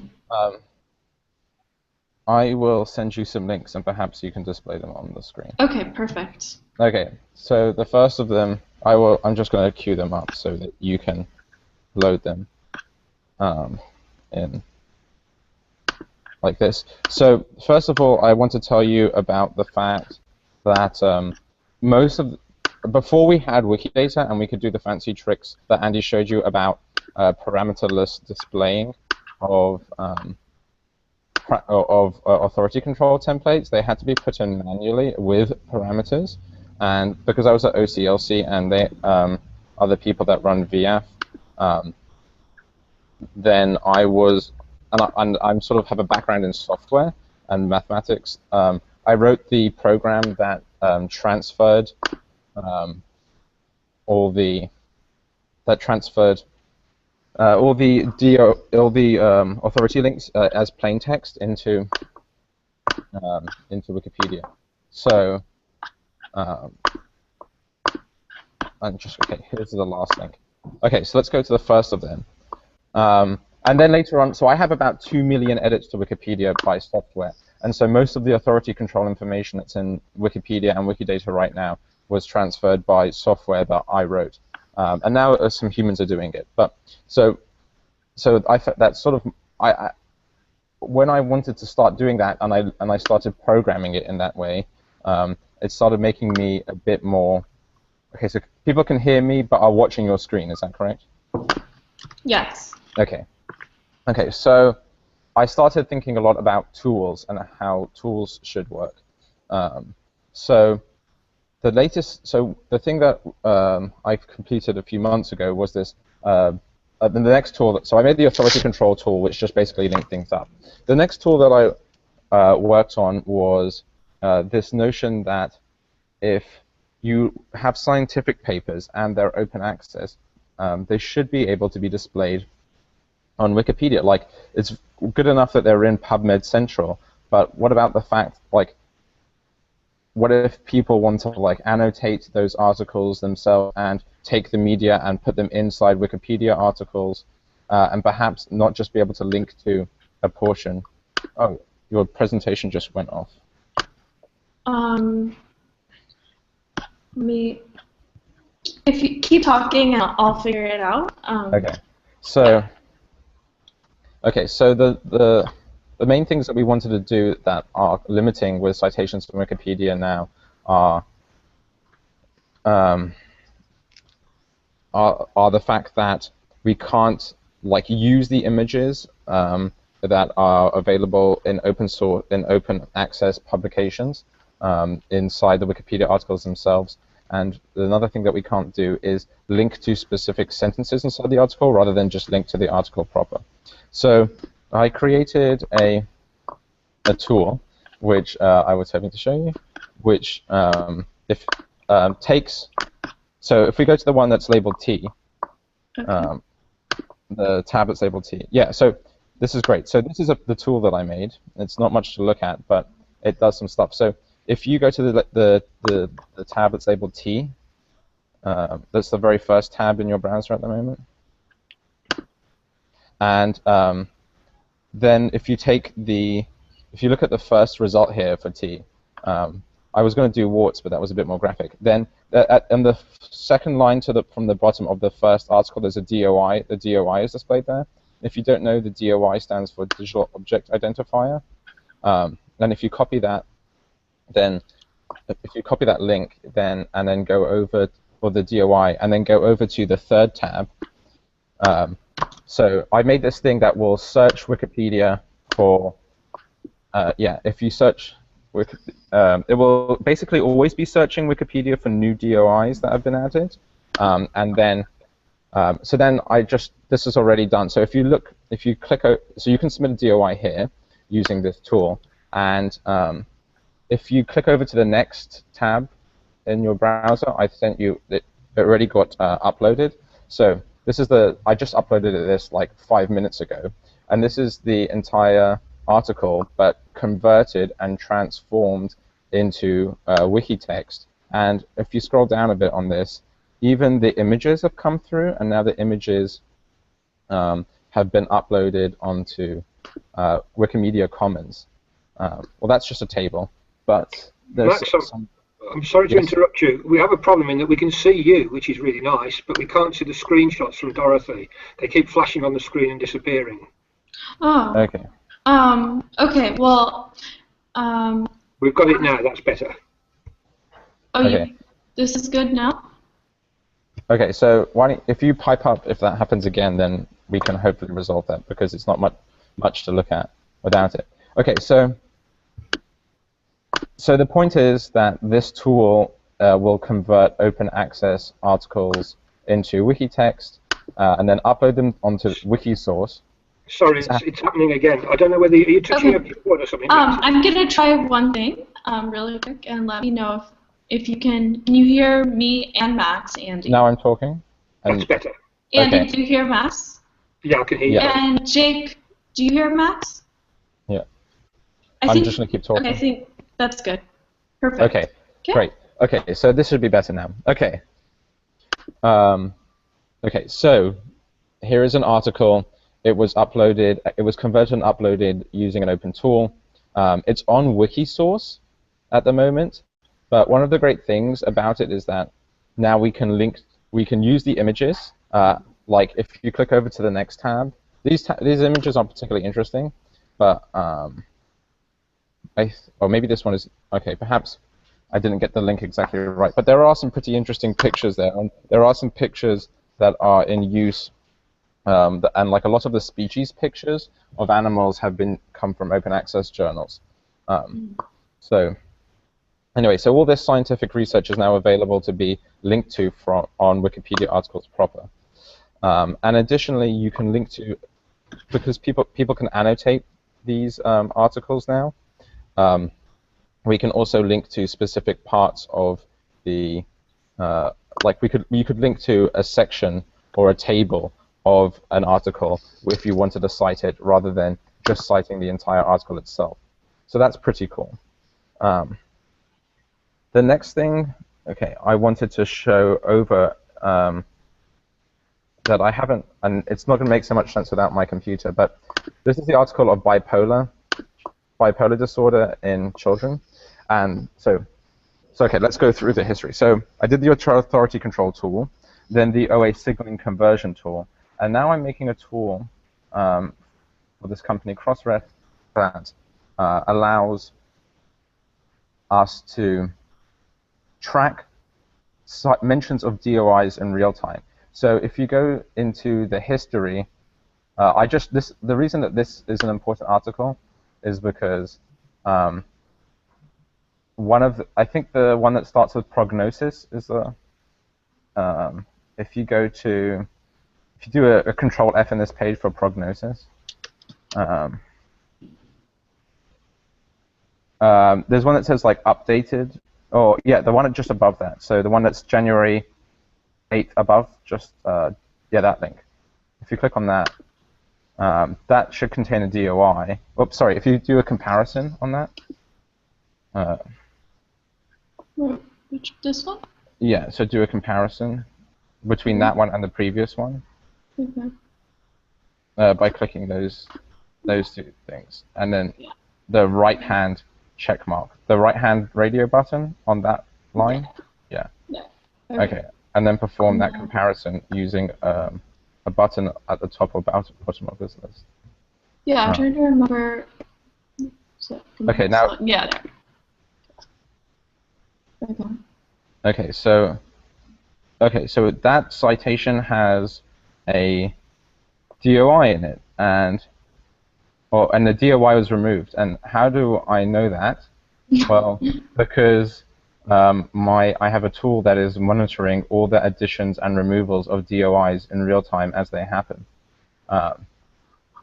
I will send you some links, and perhaps you can display them on the screen. Okay, perfect. Okay, so the first of them, I'm just going to queue them up so that you can load them in like this. So first of all, I want to tell you about the fact that before we had Wikidata and we could do the fancy tricks that Andy showed you about parameterless displaying of authority control templates, they had to be put in manually with parameters. And because I was at OCLC and they are the people that run VF, then I was, and I'm sort of have a background in software and mathematics. I wrote the program that transferred all the authority links as plain text into Wikipedia. So okay. Here's the last link. Okay, so let's go to the first of them. And then later on, so I have about 2 million edits to Wikipedia by software. And so most of the authority control information that's in Wikipedia and Wikidata right now was transferred by software that I wrote. And now some humans are doing it. But so that's sort of when I wanted to start doing that, and I started programming it in that way, it started making me a bit more. Okay, so people can hear me, but are watching your screen. Is that correct? Yes. Okay. Okay. So I started thinking a lot about tools and how tools should work. So the thing that I completed a few months ago was this. The next tool. So I made the authority control tool, which just basically linked things up. The next tool that I worked on was this notion that if you have scientific papers and they're open access, they should be able to be displayed on Wikipedia. Like, it's good enough that they're in PubMed Central, but what about the fact, like, what if people want to like annotate those articles themselves and take the media and put them inside Wikipedia articles, and perhaps not just be able to link to a portion? Oh, your presentation just went off. If you keep talking, I'll figure it out. Okay. So, Okay, so the main things that we wanted to do that are limiting with citations from Wikipedia now are the fact that we can't use the images that are available in open access publications inside the Wikipedia articles themselves. And another thing that we can't do is link to specific sentences inside the article rather than just link to the article proper. So I created a tool which I was hoping to show you, which takes. So if we go to the one that's labeled T, Okay. the tab that's labeled T. Yeah, so this is great. So this is the tool that I made. It's not much to look at, but it does some stuff. So if you go to the tab that's labeled T, that's the very first tab in your browser at the moment. And then if you look at the first result here for T, I was going to do warts, but that was a bit more graphic. Then on the second line from the bottom of the first article, there's a DOI. The DOI is displayed there. If you don't know, the DOI stands for Digital Object Identifier. And if you copy that, then if you copy that link, and then go over for the DOI, and then go over to the third tab. So I made this thing that will search Wikipedia for. If you search. It will basically always be searching Wikipedia for new DOIs that have been added, and then this is already done. So if you click, so you can submit a DOI here using this tool, and if you click over to the next tab in your browser, I sent you it already got uploaded. So this is I just uploaded this like 5 minutes ago, and this is the entire article, but converted and transformed into wiki text. And if you scroll down a bit on this, even the images have come through, and now the images have been uploaded onto Wikimedia Commons. Well, that's just a table, but there's Max, I'm sorry to interrupt you. We have a problem in that we can see you, which is really nice, but we can't see the screenshots from Dorothy. They keep flashing on the screen and disappearing. Oh. Okay. Okay. Well. We've got it now. That's better. Oh, okay. This is good now. Okay. So if you pipe up, if that happens again, then we can hopefully resolve that because it's not much to look at without it. Okay. So the point is that this tool will convert open access articles into wiki text and then upload them onto Wikisource. Sorry, it's happening again. I don't know whether you're touching a keyboard or something. I'm going to try one thing really quick and let me know if you can. Can you hear me and Max, Andy? Now I'm talking. That's better. Andy, do you hear Max? Yeah, I can hear you. And Jake, do you hear Max? Yeah. I'm just going to keep talking. Okay, I think that's good. Perfect. Okay, great. Okay, so this should be better now. Okay. Okay, so here is an article. It was uploaded. It was converted and uploaded using an open tool. It's on Wikisource at the moment, but one of the great things about it is that now we can use the images. Like if you click over to the next tab, these images aren't particularly interesting, but or maybe this one is okay. Perhaps I didn't get the link exactly right, but there are some pretty interesting pictures there, and there are some pictures that are in use. And like a lot of the species pictures of animals have come from open access journals. So anyway, so all this scientific research is now available to be linked to on Wikipedia articles proper. And additionally, you can link to, because people can annotate these articles now. We can also link to specific parts of the, like you could link to a section or a table of an article if you wanted to cite it rather than just citing the entire article itself. So that's pretty cool. The next thing, okay, I wanted to show over that I haven't, and it's not going to make so much sense without my computer, but this is the article of bipolar disorder in children. And so okay, let's go through the history. So I did the authority control tool, then the OA signaling conversion tool, and now I'm making a tool for this company Crossref that allows us to track mentions of DOIs in real time. So if you go into the history, the reason that this is an important article is because I think the one that starts with prognosis is if you do a control F in this page for prognosis, there's one that says like updated, or yeah, the one just above that. So the one that's January 8th above, just that link. If you click on that, that should contain a DOI. Oops, sorry. If you do a comparison on that. This one? Yeah. So do a comparison between that one and the previous one. Okay. By clicking those two things, and then the right-hand check mark, the right-hand radio button on that line. Yeah. Okay. And then perform that comparison using a button at the top or bottom of this list. Yeah, I'm trying to remember. Okay, now. Yeah, there. Okay, so that citation has a DOI in it, and the DOI was removed. And how do I know that? Well, because I have a tool that is monitoring all the additions and removals of DOIs in real time as they happen,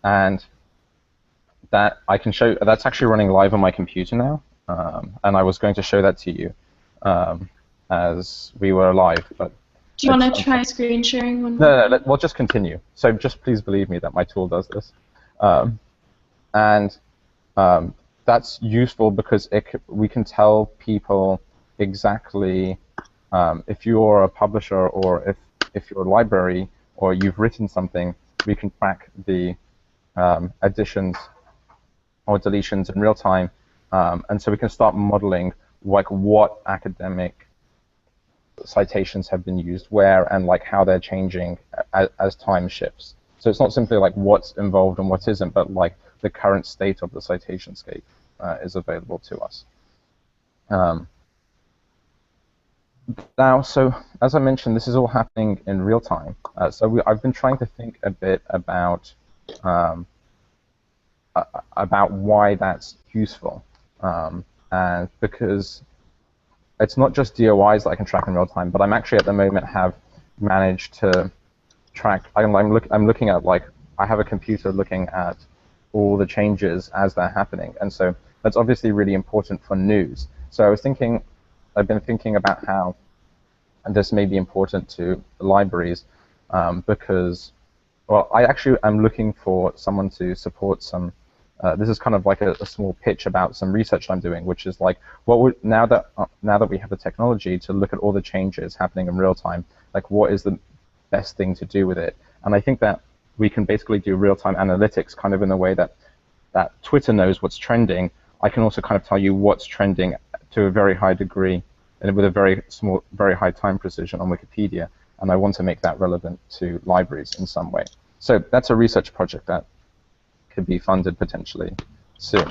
and that I can show. That's actually running live on my computer now, and I was going to show that to you as we were live. But do you want to try screen sharing? No, we'll just continue. So just please believe me that my tool does this, and that's useful because we can tell people exactly if you're a publisher or if you're a library or you've written something, we can track the additions or deletions in real time, and so we can start modeling like what academic citations have been used where and like how they're changing as time shifts. So it's not simply like what's involved and what isn't, but like the current state of the citation scape is available to us. Now, so as I mentioned, this is all happening in real time. I've been trying to think a bit about why that's useful, and because it's not just DOIs that I can track in real time, but I'm actually at the moment have managed to track. I'm looking at, like, I have a computer looking at all the changes as they're happening, and so that's obviously really important for news. So I've been thinking about how this may be important to libraries because, well, I actually am looking for someone to support some. This is kind of like a small pitch about some research I'm doing, which is like, now that we have the technology to look at all the changes happening in real time, like what is the best thing to do with it? And I think that we can basically do real-time analytics kind of in the way that Twitter knows what's trending. I can also kind of tell you what's trending to a very high degree and with a very high time precision on Wikipedia, and I want to make that relevant to libraries in some way. So that's a research project that could be funded potentially soon.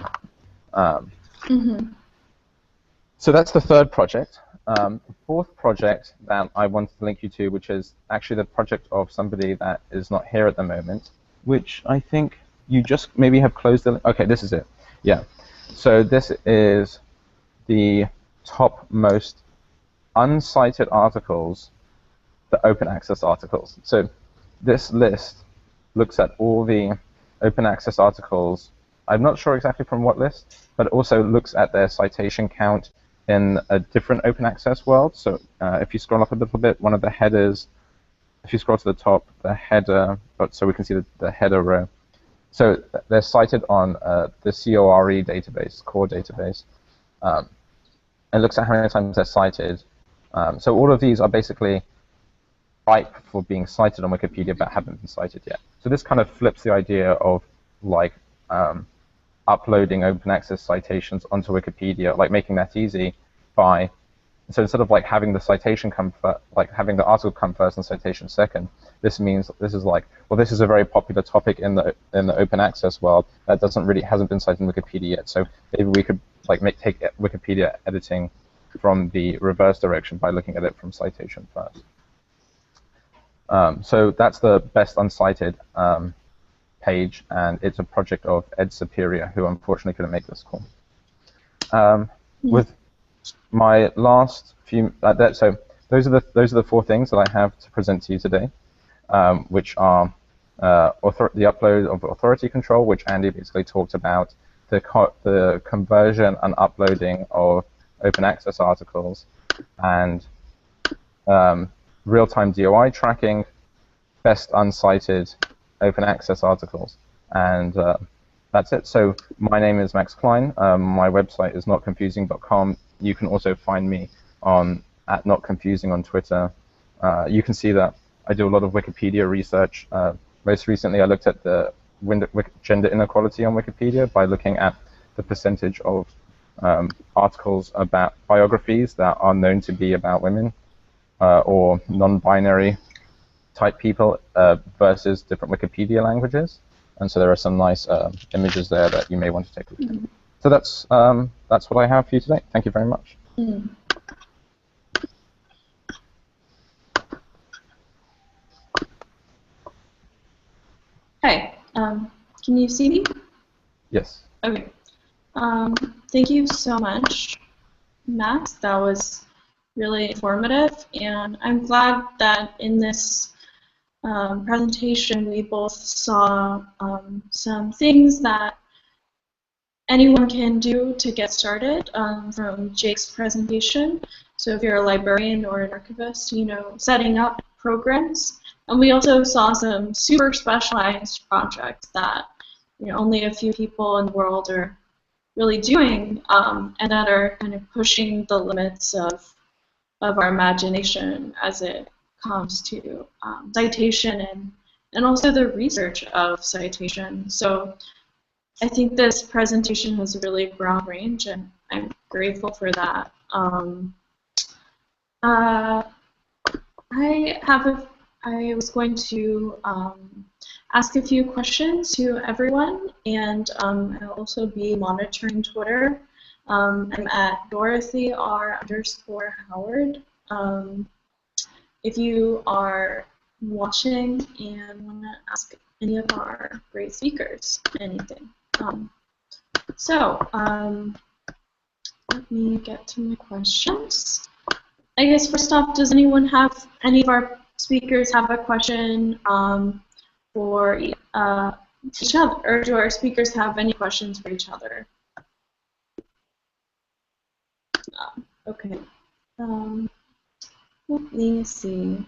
So that's the third project. The fourth project that I wanted to link you to, which is actually the project of somebody that is not here at the moment, which I think you just maybe have closed the. Okay, this is it. Yeah. So this is the topmost uncited articles, the open access articles. So this list looks at all the open access articles. I'm not sure exactly from what list, but it also looks at their citation count in a different open access world. So if you scroll up a little bit, one of the headers, if you scroll to the top, the header, so we can see the header row. So they're cited on the CORE database, core database. It looks at how many times they're cited. So all of these are basically ripe for being cited on Wikipedia but haven't been cited yet. So this kind of flips the idea of like uploading open access citations onto Wikipedia, like making that easy by, so instead of like having the citation come first, like having the article come first and citation second, this means this is like, well, this is a very popular topic in the open access world that hasn't been cited in Wikipedia yet. So maybe we could like take Wikipedia editing from the reverse direction by looking at it from citation first. So that's the best uncited page, and it's a project of Ed Superior, who unfortunately couldn't make this call. With my last few, so those are the 4 things that I have to present to you today, which are the upload of authority control, which Andy basically talked about, the conversion and uploading of open access articles, and real-time DOI tracking, best uncited open access articles, and that's it. So my name is Max Klein. My website is notconfusing.com. You can also find me at notconfusing on Twitter. You can see that I do a lot of Wikipedia research. Most recently, I looked at the gender inequality on Wikipedia by looking at the percentage of articles about biographies that are known to be about women or non-binary type people versus different Wikipedia languages. And so there are some nice images there that you may want to take a look at. So that's what I have for you today. Thank you very much. Hi, can you see me? Yes. Okay. Thank you so much, Max. That was really informative, and I'm glad that in this presentation we both saw some things that anyone can do to get started from Jake's presentation. So if you're a librarian or an archivist, setting up programs. And we also saw some super specialized projects that only a few people in the world are really doing, and that are kind of pushing the limits of our imagination as it comes to citation and also the research of citation. So I think this presentation has a really broad range, and I'm grateful for that. I was going to ask a few questions to everyone, and I'll also be monitoring Twitter. I'm at DorothyR_Howard. If you are watching and want to ask any of our great speakers anything. Let me get to my questions. I guess first off, any of our speakers have a question for each other, or do our speakers have any questions for each other? Okay. Let me see.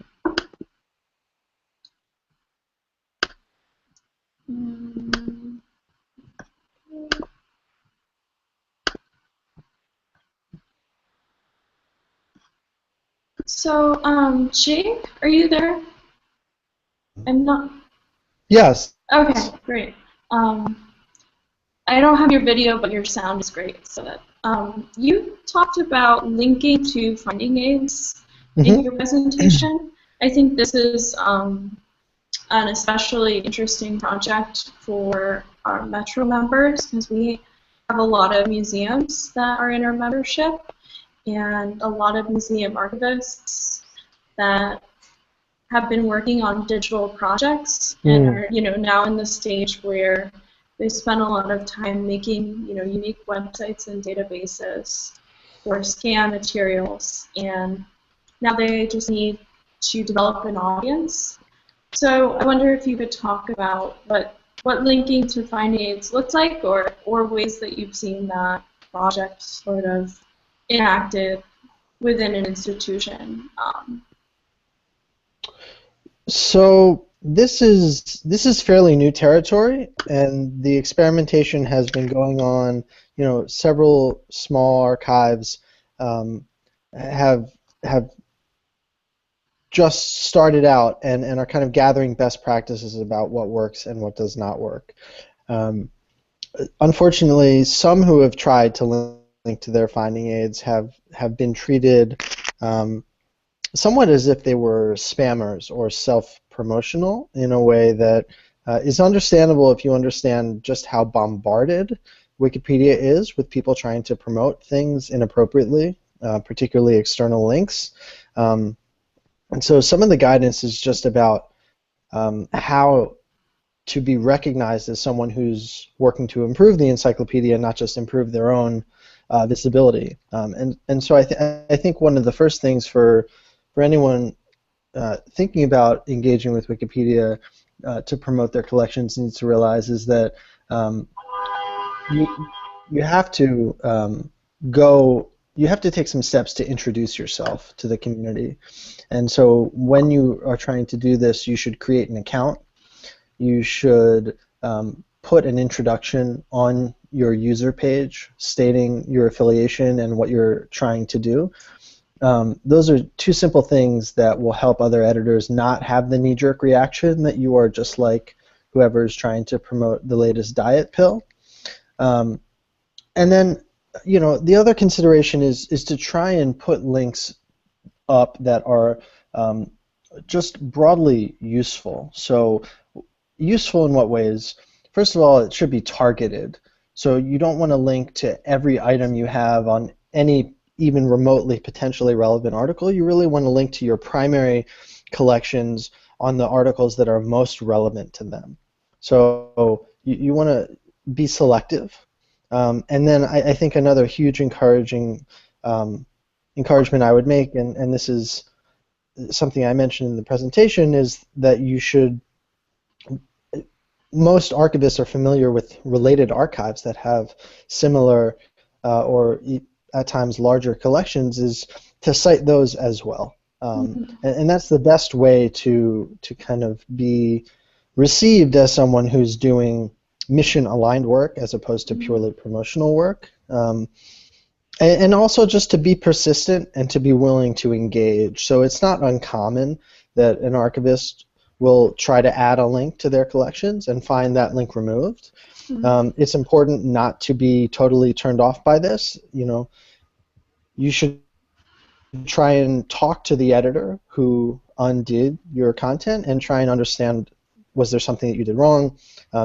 So, Jake, are you there? I'm not. Yes. Okay, great. I don't have your video, but your sound is great. So that you talked about linking to finding aids in your presentation. I think this is an especially interesting project for our Metro members, because we have a lot of museums that are in our membership, and a lot of museum archivists that have been working on digital projects and are now in the stage where they spend a lot of time making unique websites and databases for scan materials, and now they just need to develop an audience. So I wonder if you could talk about what linking to find aids looks like, or ways that you've seen that project sort of enacted within an institution. So this is fairly new territory, and the experimentation has been going on. Several small archives have just started out and are kind of gathering best practices about what works and what does not work. Unfortunately, some who have tried to link to their finding aids have been treated somewhat as if they were spammers or self-promotional in a way that is understandable if you understand just how bombarded Wikipedia is with people trying to promote things inappropriately, particularly external links. And so some of the guidance is just about how to be recognized as someone who's working to improve the encyclopedia, not just improve their own visibility. And so I think one of the first things for anyone thinking about engaging with Wikipedia to promote their collections needs to realize is that you have to you have to take some steps to introduce yourself to the community. And so when you are trying to do this, you should create an account. You should put an introduction on your user page stating your affiliation and what you're trying to do. Those are two simple things that will help other editors not have the knee-jerk reaction that you are just like whoever's trying to promote the latest diet pill. And then, the other consideration is to try and put links up that are just broadly useful. So useful in what ways? First of all, it should be targeted. So you don't want to link to every item you have on any even remotely potentially relevant article. You really want to link to your primary collections on the articles that are most relevant to them. So you want to be selective. And then I think another huge encouragement I would make, and this is something I mentioned in the presentation, is that you should, most archivists are familiar with related archives that have similar or at times larger collections, is to cite those as well. And that's the best way to kind of be received as someone who's doing mission-aligned work as opposed to purely promotional work. And also just to be persistent and to be willing to engage. So it's not uncommon that an archivist will try to add a link to their collections and find that link removed. It's important not to be totally turned off by this. You should try and talk to the editor who undid your content and try and understand, was there something that you did wrong?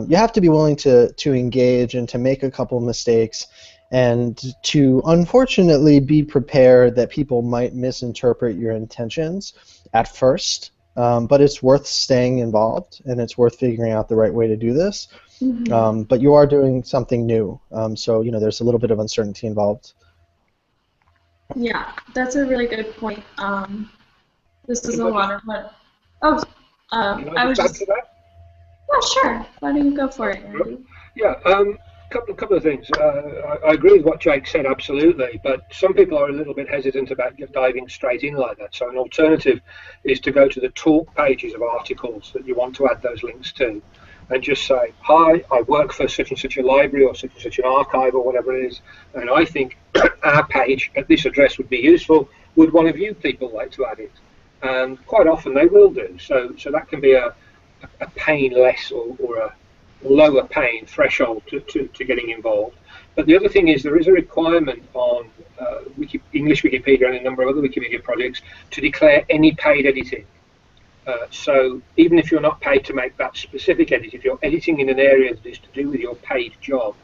You have to be willing to engage and to make a couple mistakes and to unfortunately be prepared that people might misinterpret your intentions at first, but it's worth staying involved and it's worth figuring out the right way to do this. But you are doing something new, so there's a little bit of uncertainty involved. Yeah, that's a really good point. This is a lot of what. Oh, I was just. Yeah, sure. Why don't you go for it, Andy? Yeah, couple of things. I agree with what Jake said, absolutely. But some people are a little bit hesitant about diving straight in like that. So an alternative is to go to the talk pages of articles that you want to add those links to, and just say, "Hi, I work for such and such a library or such and such an archive or whatever it is, and I think our page at this address would be useful. Would one of you people like to add it?" And quite often they will do. So that can be a painless or a lower pain threshold to getting involved. But the other thing is there is a requirement on English Wikipedia and a number of other Wikipedia projects to declare any paid editing. So even if you're not paid to make that specific edit, if you're editing in an area that is to do with your paid job,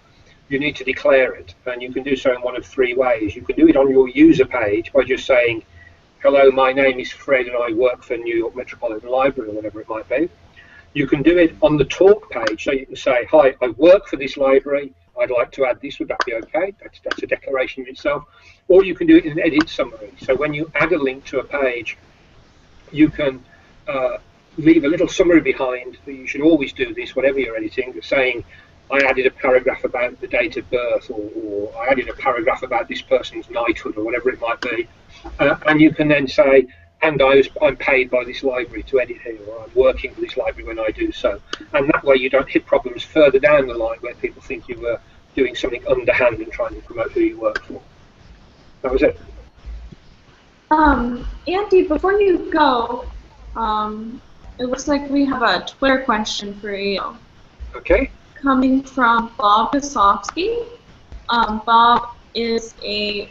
you need to declare it. And you can do so in one of three ways. You can do it on your user page by just saying, "Hello, my name is Fred and I work for New York Metropolitan Library," or whatever it might be. You can do it on the talk page, so you can say, "Hi, I work for this library, I'd like to add this, would that be okay?" That's a declaration in itself. Or you can do it in an edit summary. So when you add a link to a page, you can leave a little summary behind. You should always do this, whatever you're editing, saying, "I added a paragraph about the date of birth," or "I added a paragraph about this person's knighthood," or whatever it might be. And you can then say, "And I'm paid by this library to edit here," or "I'm working for this library when I do so." And that way you don't hit problems further down the line where people think you were doing something underhand and trying to promote who you work for. That was it. Andy, before you go, it looks like we have a Twitter question for you. Okay. Coming from Bob Kosofsky. Bob is a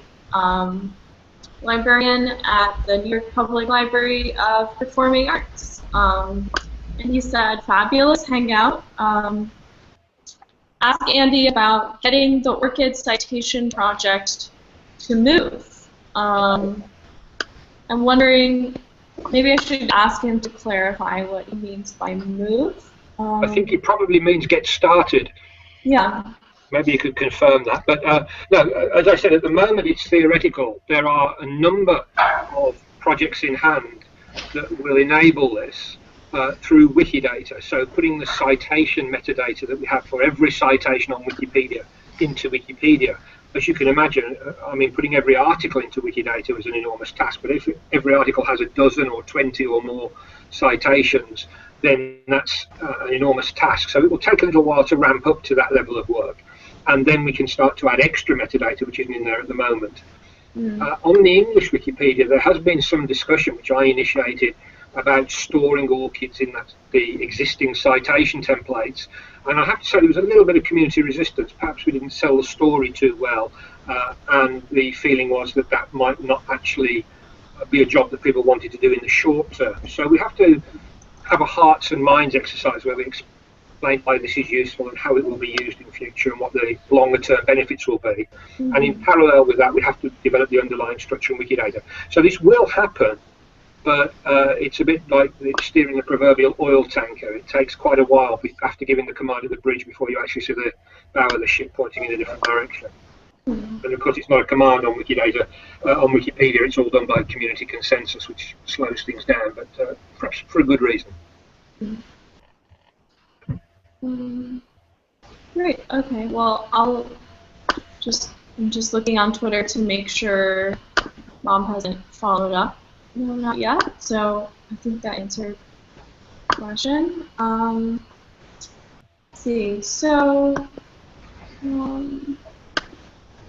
librarian at the New York Public Library of Performing Arts. And he said, fabulous hangout. Ask Andy about getting the ORCID citation project to move. I'm wondering, maybe I should ask him to clarify what he means by move. I think he probably means get started. Yeah. Maybe you could confirm that. But no, as I said, at the moment it's theoretical. There are a number of projects in hand that will enable this through Wikidata. So putting the citation metadata that we have for every citation on Wikipedia into Wikipedia. As you can imagine, I mean, putting every article into Wikidata is an enormous task. But if every article has a dozen or 20 or more citations, then that's an enormous task. So it will take a little while to ramp up to that level of work. And then we can start to add extra metadata, which isn't in there at the moment. On the English Wikipedia, there has been some discussion, which I initiated, about storing ORCIDs in the existing citation templates. And I have to say there was a little bit of community resistance. Perhaps we didn't sell the story too well. And the feeling was that that might not actually be a job that people wanted to do in the short term. So we have to have a hearts and minds exercise where we explain why this is useful and how it will be used in future and what the longer term benefits will be. And in parallel with that, we have to develop the underlying structure in Wikidata. So this will happen, but it's a bit like steering a proverbial oil tanker. It takes quite a while after giving the command at the bridge before you actually see the bow of the ship pointing in a different direction. And of course, it's not a command on Wikidata. On Wikipedia, it's all done by community consensus, which slows things down, but perhaps for a good reason. Great. Okay. Well, I'm just looking on Twitter to make sure Mom hasn't followed up. No, not yet. So I think that answered the question. Let's see. So,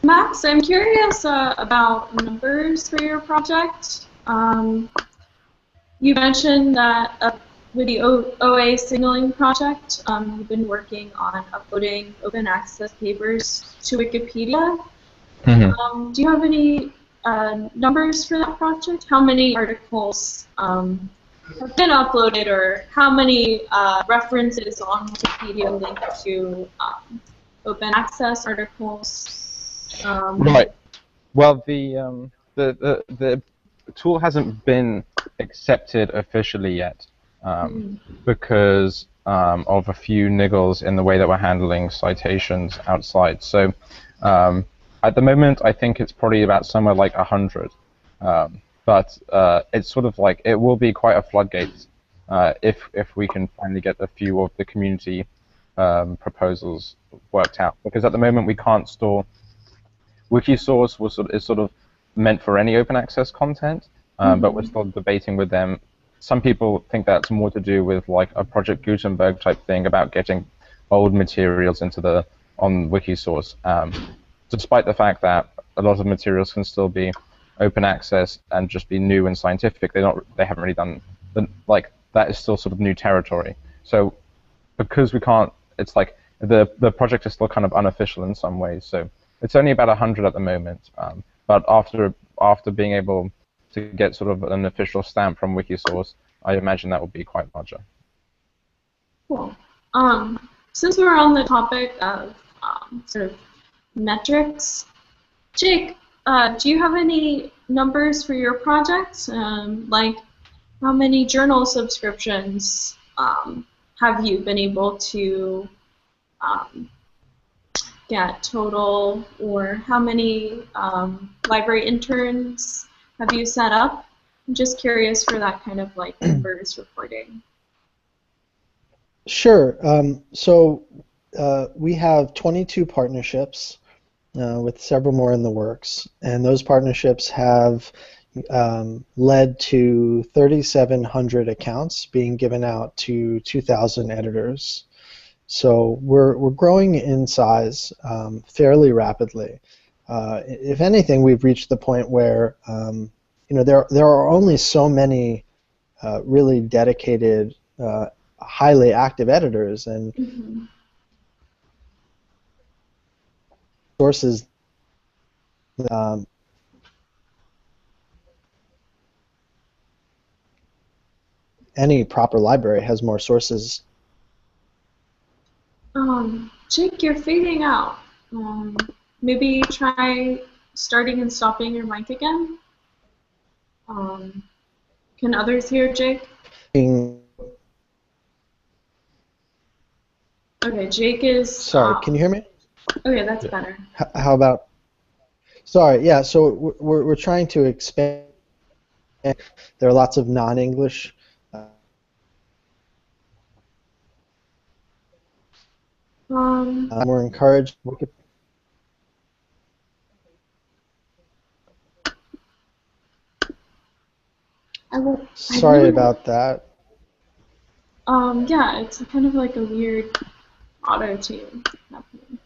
Max, I'm curious about numbers for your project. You mentioned that with the OA signaling project, you've been working on uploading open access papers to Wikipedia. Do you have any numbers for that project? How many articles have been uploaded, or how many references on Wikipedia link to open access articles? Right. Well, the tool hasn't been accepted officially yet because of a few niggles in the way that we're handling citations outside. So at the moment, I think it's probably about somewhere like 100. But it's sort of like it will be quite a floodgate if we can finally get a few of the community proposals worked out. Because at the moment, we can't store. Wikisource is sort of meant for any open access content, but we're still debating with them. Some people think that's more to do with like a Project Gutenberg type thing about getting old materials into on Wikisource, despite the fact that a lot of materials can still be open access and just be new and scientific. They haven't really done that is still sort of new territory. So because we can't, it's like the project is still kind of unofficial in some ways. So it's only about 100 at the moment, but after being able to get sort of an official stamp from Wikisource, I imagine that will be quite larger. Cool. Since we're on the topic of sort of metrics, Jake, do you have any numbers for your project? Like, how many journal subscriptions have you been able to get total, or how many library interns have you set up? I'm just curious for that kind of like numbers reporting. Sure. So we have 22 partnerships with several more in the works, and those partnerships have led to 3,700 accounts being given out to 2,000 editors. So we're growing in size fairly rapidly. If anything, we've reached the point where there are only so many really dedicated, highly active editors, and sources any proper library has more sources. Jake, you're fading out. Maybe try starting and stopping your mic again. Can others hear Jake? Okay, Jake is... Sorry, can you hear me? Okay, that's better. How about... Sorry, yeah, so we're trying to expand. There are lots of non-English we're encouraged. Sorry about that. Yeah, it's kind of like a weird auto-tune happening.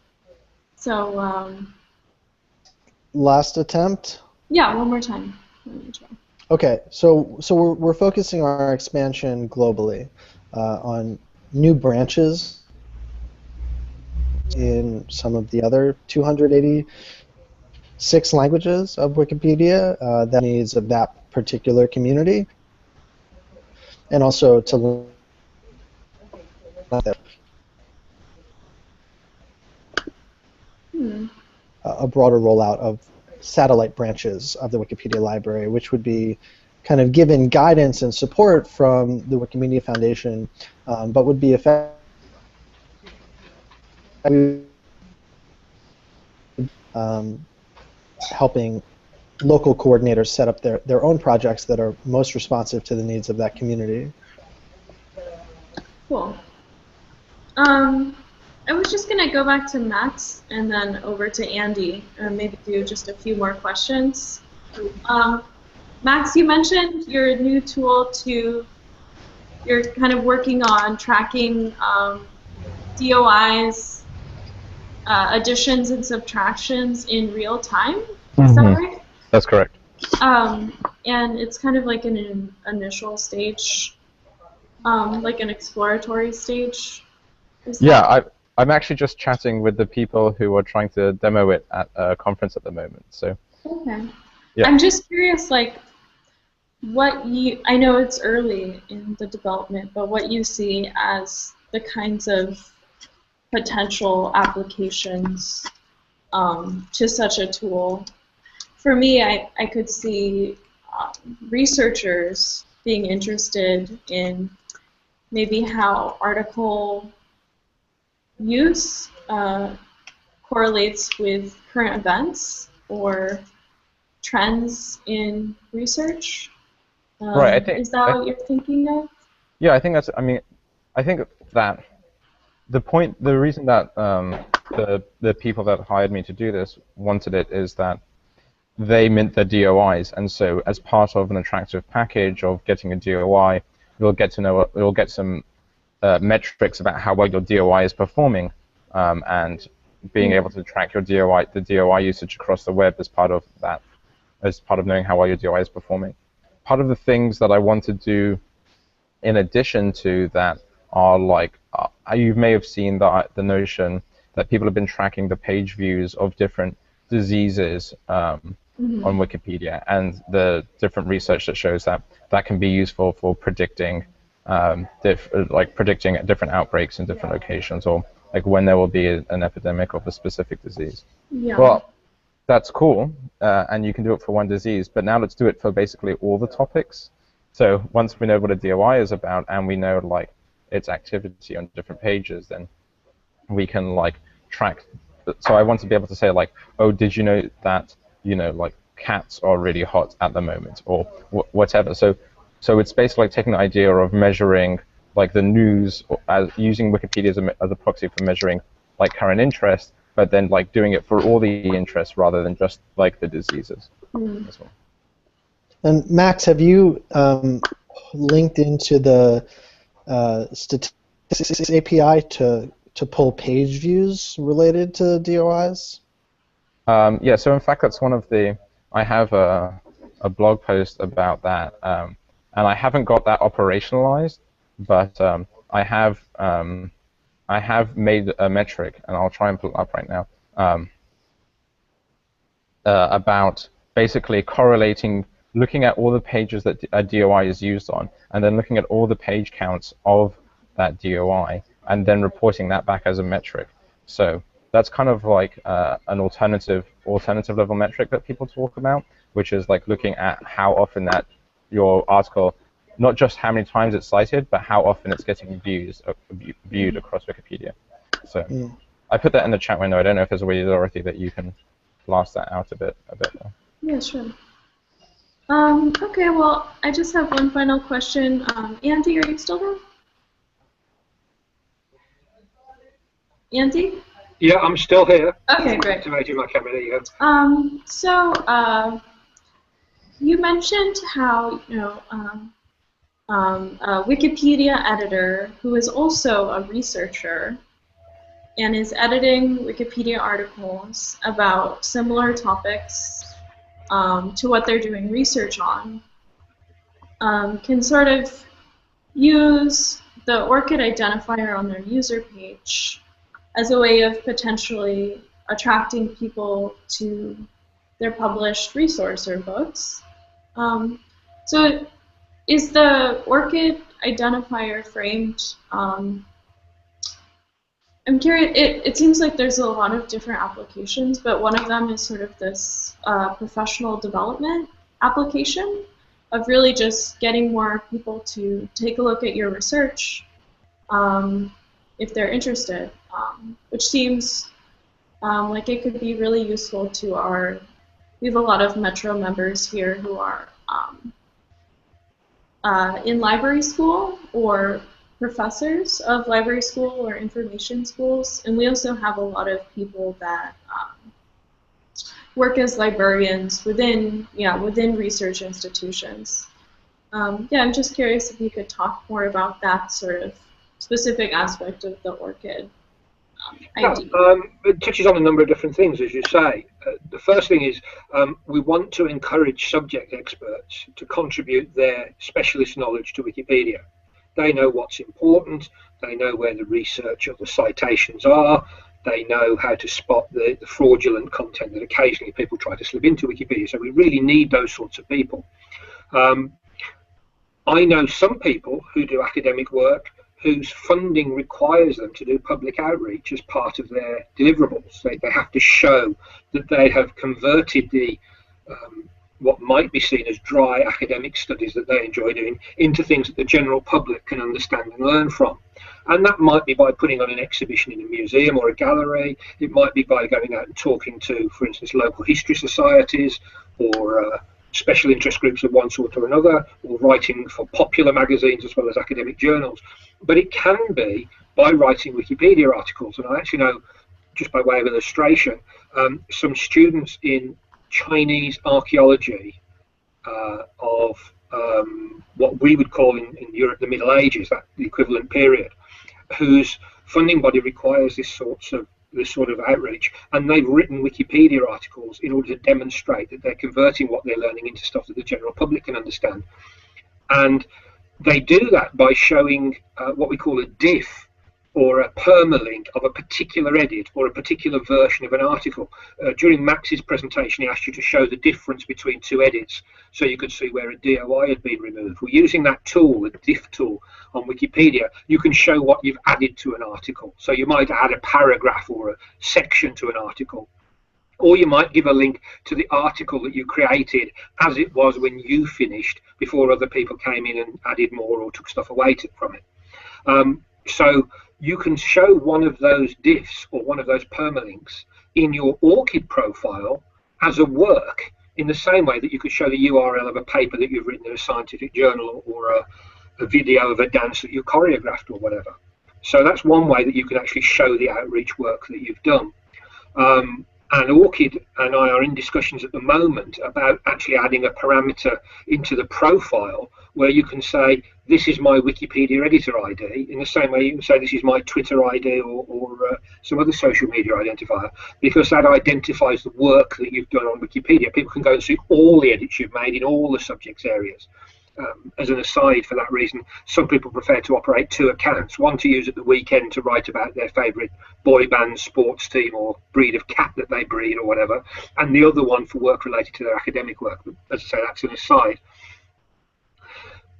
So, last attempt? Yeah, one more time. Let me try. Okay, so we're focusing our expansion globally on new branches in some of the other 286 languages of Wikipedia that needs of that particular community, and also to a broader rollout of satellite branches of the Wikipedia library, which would be kind of given guidance and support from the Wikimedia Foundation, but would be effective helping local coordinators set up their own projects that are most responsive to the needs of that community. Cool. I was just going to go back to Max and then over to Andy and maybe do just a few more questions. Max, you mentioned your new tool you're kind of working on tracking DOIs, additions and subtractions in real time. Is that right? That's correct. And it's kind of like an initial stage, like an exploratory stage. Yeah, I'm actually just chatting with the people who are trying to demo it at a conference at the moment. So. Okay. Yeah. I'm just curious, like, I know it's early in the development, but what you see as the kinds of potential applications to such a tool. For me, I could see researchers being interested in maybe how article use correlates with current events or trends in research. Right. Is that what you're thinking of? Yeah, I think that's. I mean, I think that the reason that the people that hired me to do this wanted it is that they mint their DOIs, and so as part of an attractive package of getting a DOI, you'll get some metrics about how well your DOI is performing, and being able to track the DOI usage across the web as part of that, as part of knowing how well your DOI is performing. Part of the things that I want to do in addition to that are like, you may have seen the notion that people have been tracking the page views of different diseases on Wikipedia, and the different research that shows that can be useful for predicting predicting different outbreaks in different locations, or like when there will be an epidemic of a specific disease. Yeah. Well, that's cool, and you can do it for one disease, but now let's do it for basically all the topics. So once we know what a DOI is about, and we know like its activity on different pages, then we can like track. So I want to be able to say like, oh, did you know that like cats are really hot at the moment, or whatever. So it's basically like taking the idea of measuring like the news as using Wikipedia as a proxy for measuring like current interest, but then like doing it for all the interests rather than just like the diseases as well. And Max, have you linked into the statistics API to pull page views related to DOIs? Yeah, so in fact that's one of the, I have a blog post about that, and I haven't got that operationalized, but I have made a metric, and I'll try and pull it up right now, about basically correlating looking at all the pages that a DOI is used on, and then looking at all the page counts of that DOI, and then reporting that back as a metric. So that's kind of like an alternative level metric that people talk about, which is like looking at how often that your article, not just how many times it's cited, but how often it's getting viewed across Wikipedia. So I put that in the chat window. I don't know if there's a way, Dorothy, that you can blast that out a bit more. Yeah, sure. Okay, well, I just have one final question. Andy, are you still there? Andy? Yeah, I'm still here. Okay, great. Activating my camera. There you go. So you mentioned how a Wikipedia editor who is also a researcher and is editing Wikipedia articles about similar topics to what they're doing research on can sort of use the ORCID identifier on their user page as a way of potentially attracting people to their published resource or books. So is the ORCID identifier framed? I'm curious, it seems like there's a lot of different applications, but one of them is sort of this professional development application of really just getting more people to take a look at your research if they're interested, which seems like it could be really useful to we have a lot of Metro members here who are in library school or professors of library school or information schools, and we also have a lot of people that work as librarians within research institutions. Yeah, I'm just curious if you could talk more about that sort of specific aspect of the ORCID idea. It touches on a number of different things, as you say. The first thing is we want to encourage subject experts to contribute their specialist knowledge to Wikipedia. They know what's important, they know where the research or the citations are, they know how to spot the fraudulent content that occasionally people try to slip into Wikipedia. So we really need those sorts of people. I know some people who do academic work whose funding requires them to do public outreach as part of their deliverables. They have to show that they have converted the what might be seen as dry academic studies that they enjoy doing into things that the general public can understand and learn from. And that might be by putting on an exhibition in a museum or a gallery. It might be by going out and talking to, for instance, local history societies or special interest groups of one sort or another, or writing for popular magazines as well as academic journals. But it can be by writing Wikipedia articles. And I actually know, just by way of illustration, some students in Chinese archaeology of what we would call in Europe the Middle Ages, that the equivalent period, whose funding body requires this sort of outreach, and they've written Wikipedia articles in order to demonstrate that they're converting what they're learning into stuff that the general public can understand. And they do that by showing what we call a diff, or a permalink of a particular edit or a particular version of an article. During Max's presentation, he asked you to show the difference between two edits so you could see where a DOI had been removed. Well, using that tool, the diff tool on Wikipedia, you can show what you've added to an article. So you might add a paragraph or a section to an article, or you might give a link to the article that you created as it was when you finished, before other people came in and added more or took stuff away from it. So you can show one of those diffs or one of those permalinks in your ORCID profile as a work, in the same way that you could show the URL of a paper that you've written in a scientific journal, or a video of a dance that you choreographed or whatever. So that's one way that you can actually show the outreach work that you've done. And ORCID and I are in discussions at the moment about actually adding a parameter into the profile where you can say, this is my Wikipedia editor ID, in the same way you can say this is my Twitter ID or some other social media identifier, because that identifies the work that you've done on Wikipedia. People can go and see all the edits you've made in all the subjects areas. As an aside, for that reason, some people prefer to operate 2 accounts, one to use at the weekend to write about their favourite boy band, sports team, or breed of cat that they breed, or whatever, and the other one for work related to their academic work. But as I say, that's an aside.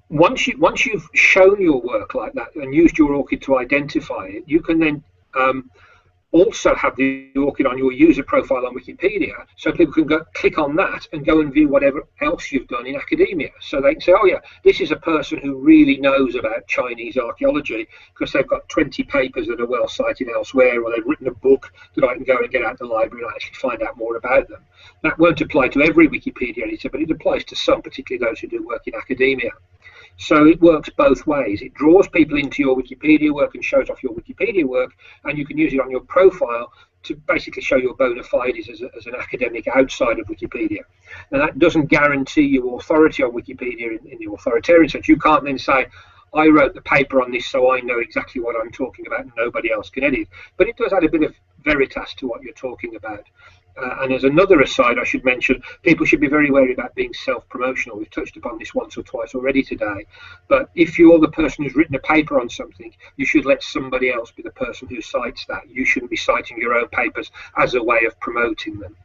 Once you've shown your work like that and used your ORCID to identify it, you can then also have the ORCID on your user profile on Wikipedia, so people can go click on that and go and view whatever else you've done in academia. So they can say, oh yeah, this is a person who really knows about Chinese archaeology because they've got 20 papers that are well cited elsewhere, or they've written a book that I can go and get out of the library and actually find out more about them. That won't apply to every Wikipedia editor, but it applies to some, particularly those who do work in academia. So it works both ways. It draws people into your Wikipedia work and shows off your Wikipedia work, and you can use it on your profile to basically show your bona fides as an academic outside of Wikipedia. Now, that doesn't guarantee you authority on Wikipedia in the authoritarian sense. You can't then say, I wrote the paper on this, so I know exactly what I'm talking about, and nobody else can edit. But it does add a bit of veritas to what you're talking about. And as another aside, I should mention, people should be very wary about being self-promotional. We've touched upon this once or twice already today. But if you're the person who's written a paper on something, you should let somebody else be the person who cites that. You shouldn't be citing your own papers as a way of promoting them.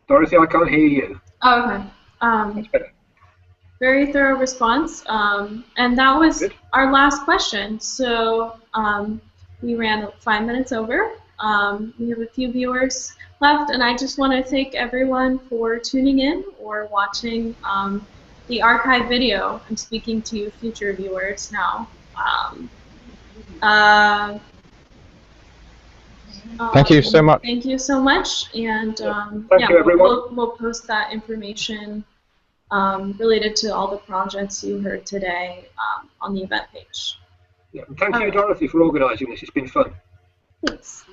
Dorothy, I can't hear you. Oh, okay. That's better. Very thorough response. And that was Good. our last question. So we ran 5 minutes over. We have a few viewers left, and I just want to thank everyone for tuning in or watching the archive video. I'm speaking to future viewers now. Thank you so much. Thank you so much, and Thank you, everyone. we'll post that information related to all the projects you heard today on the event page. Yeah, and thank you, Dorothy, for organising this. It's been fun. Thanks.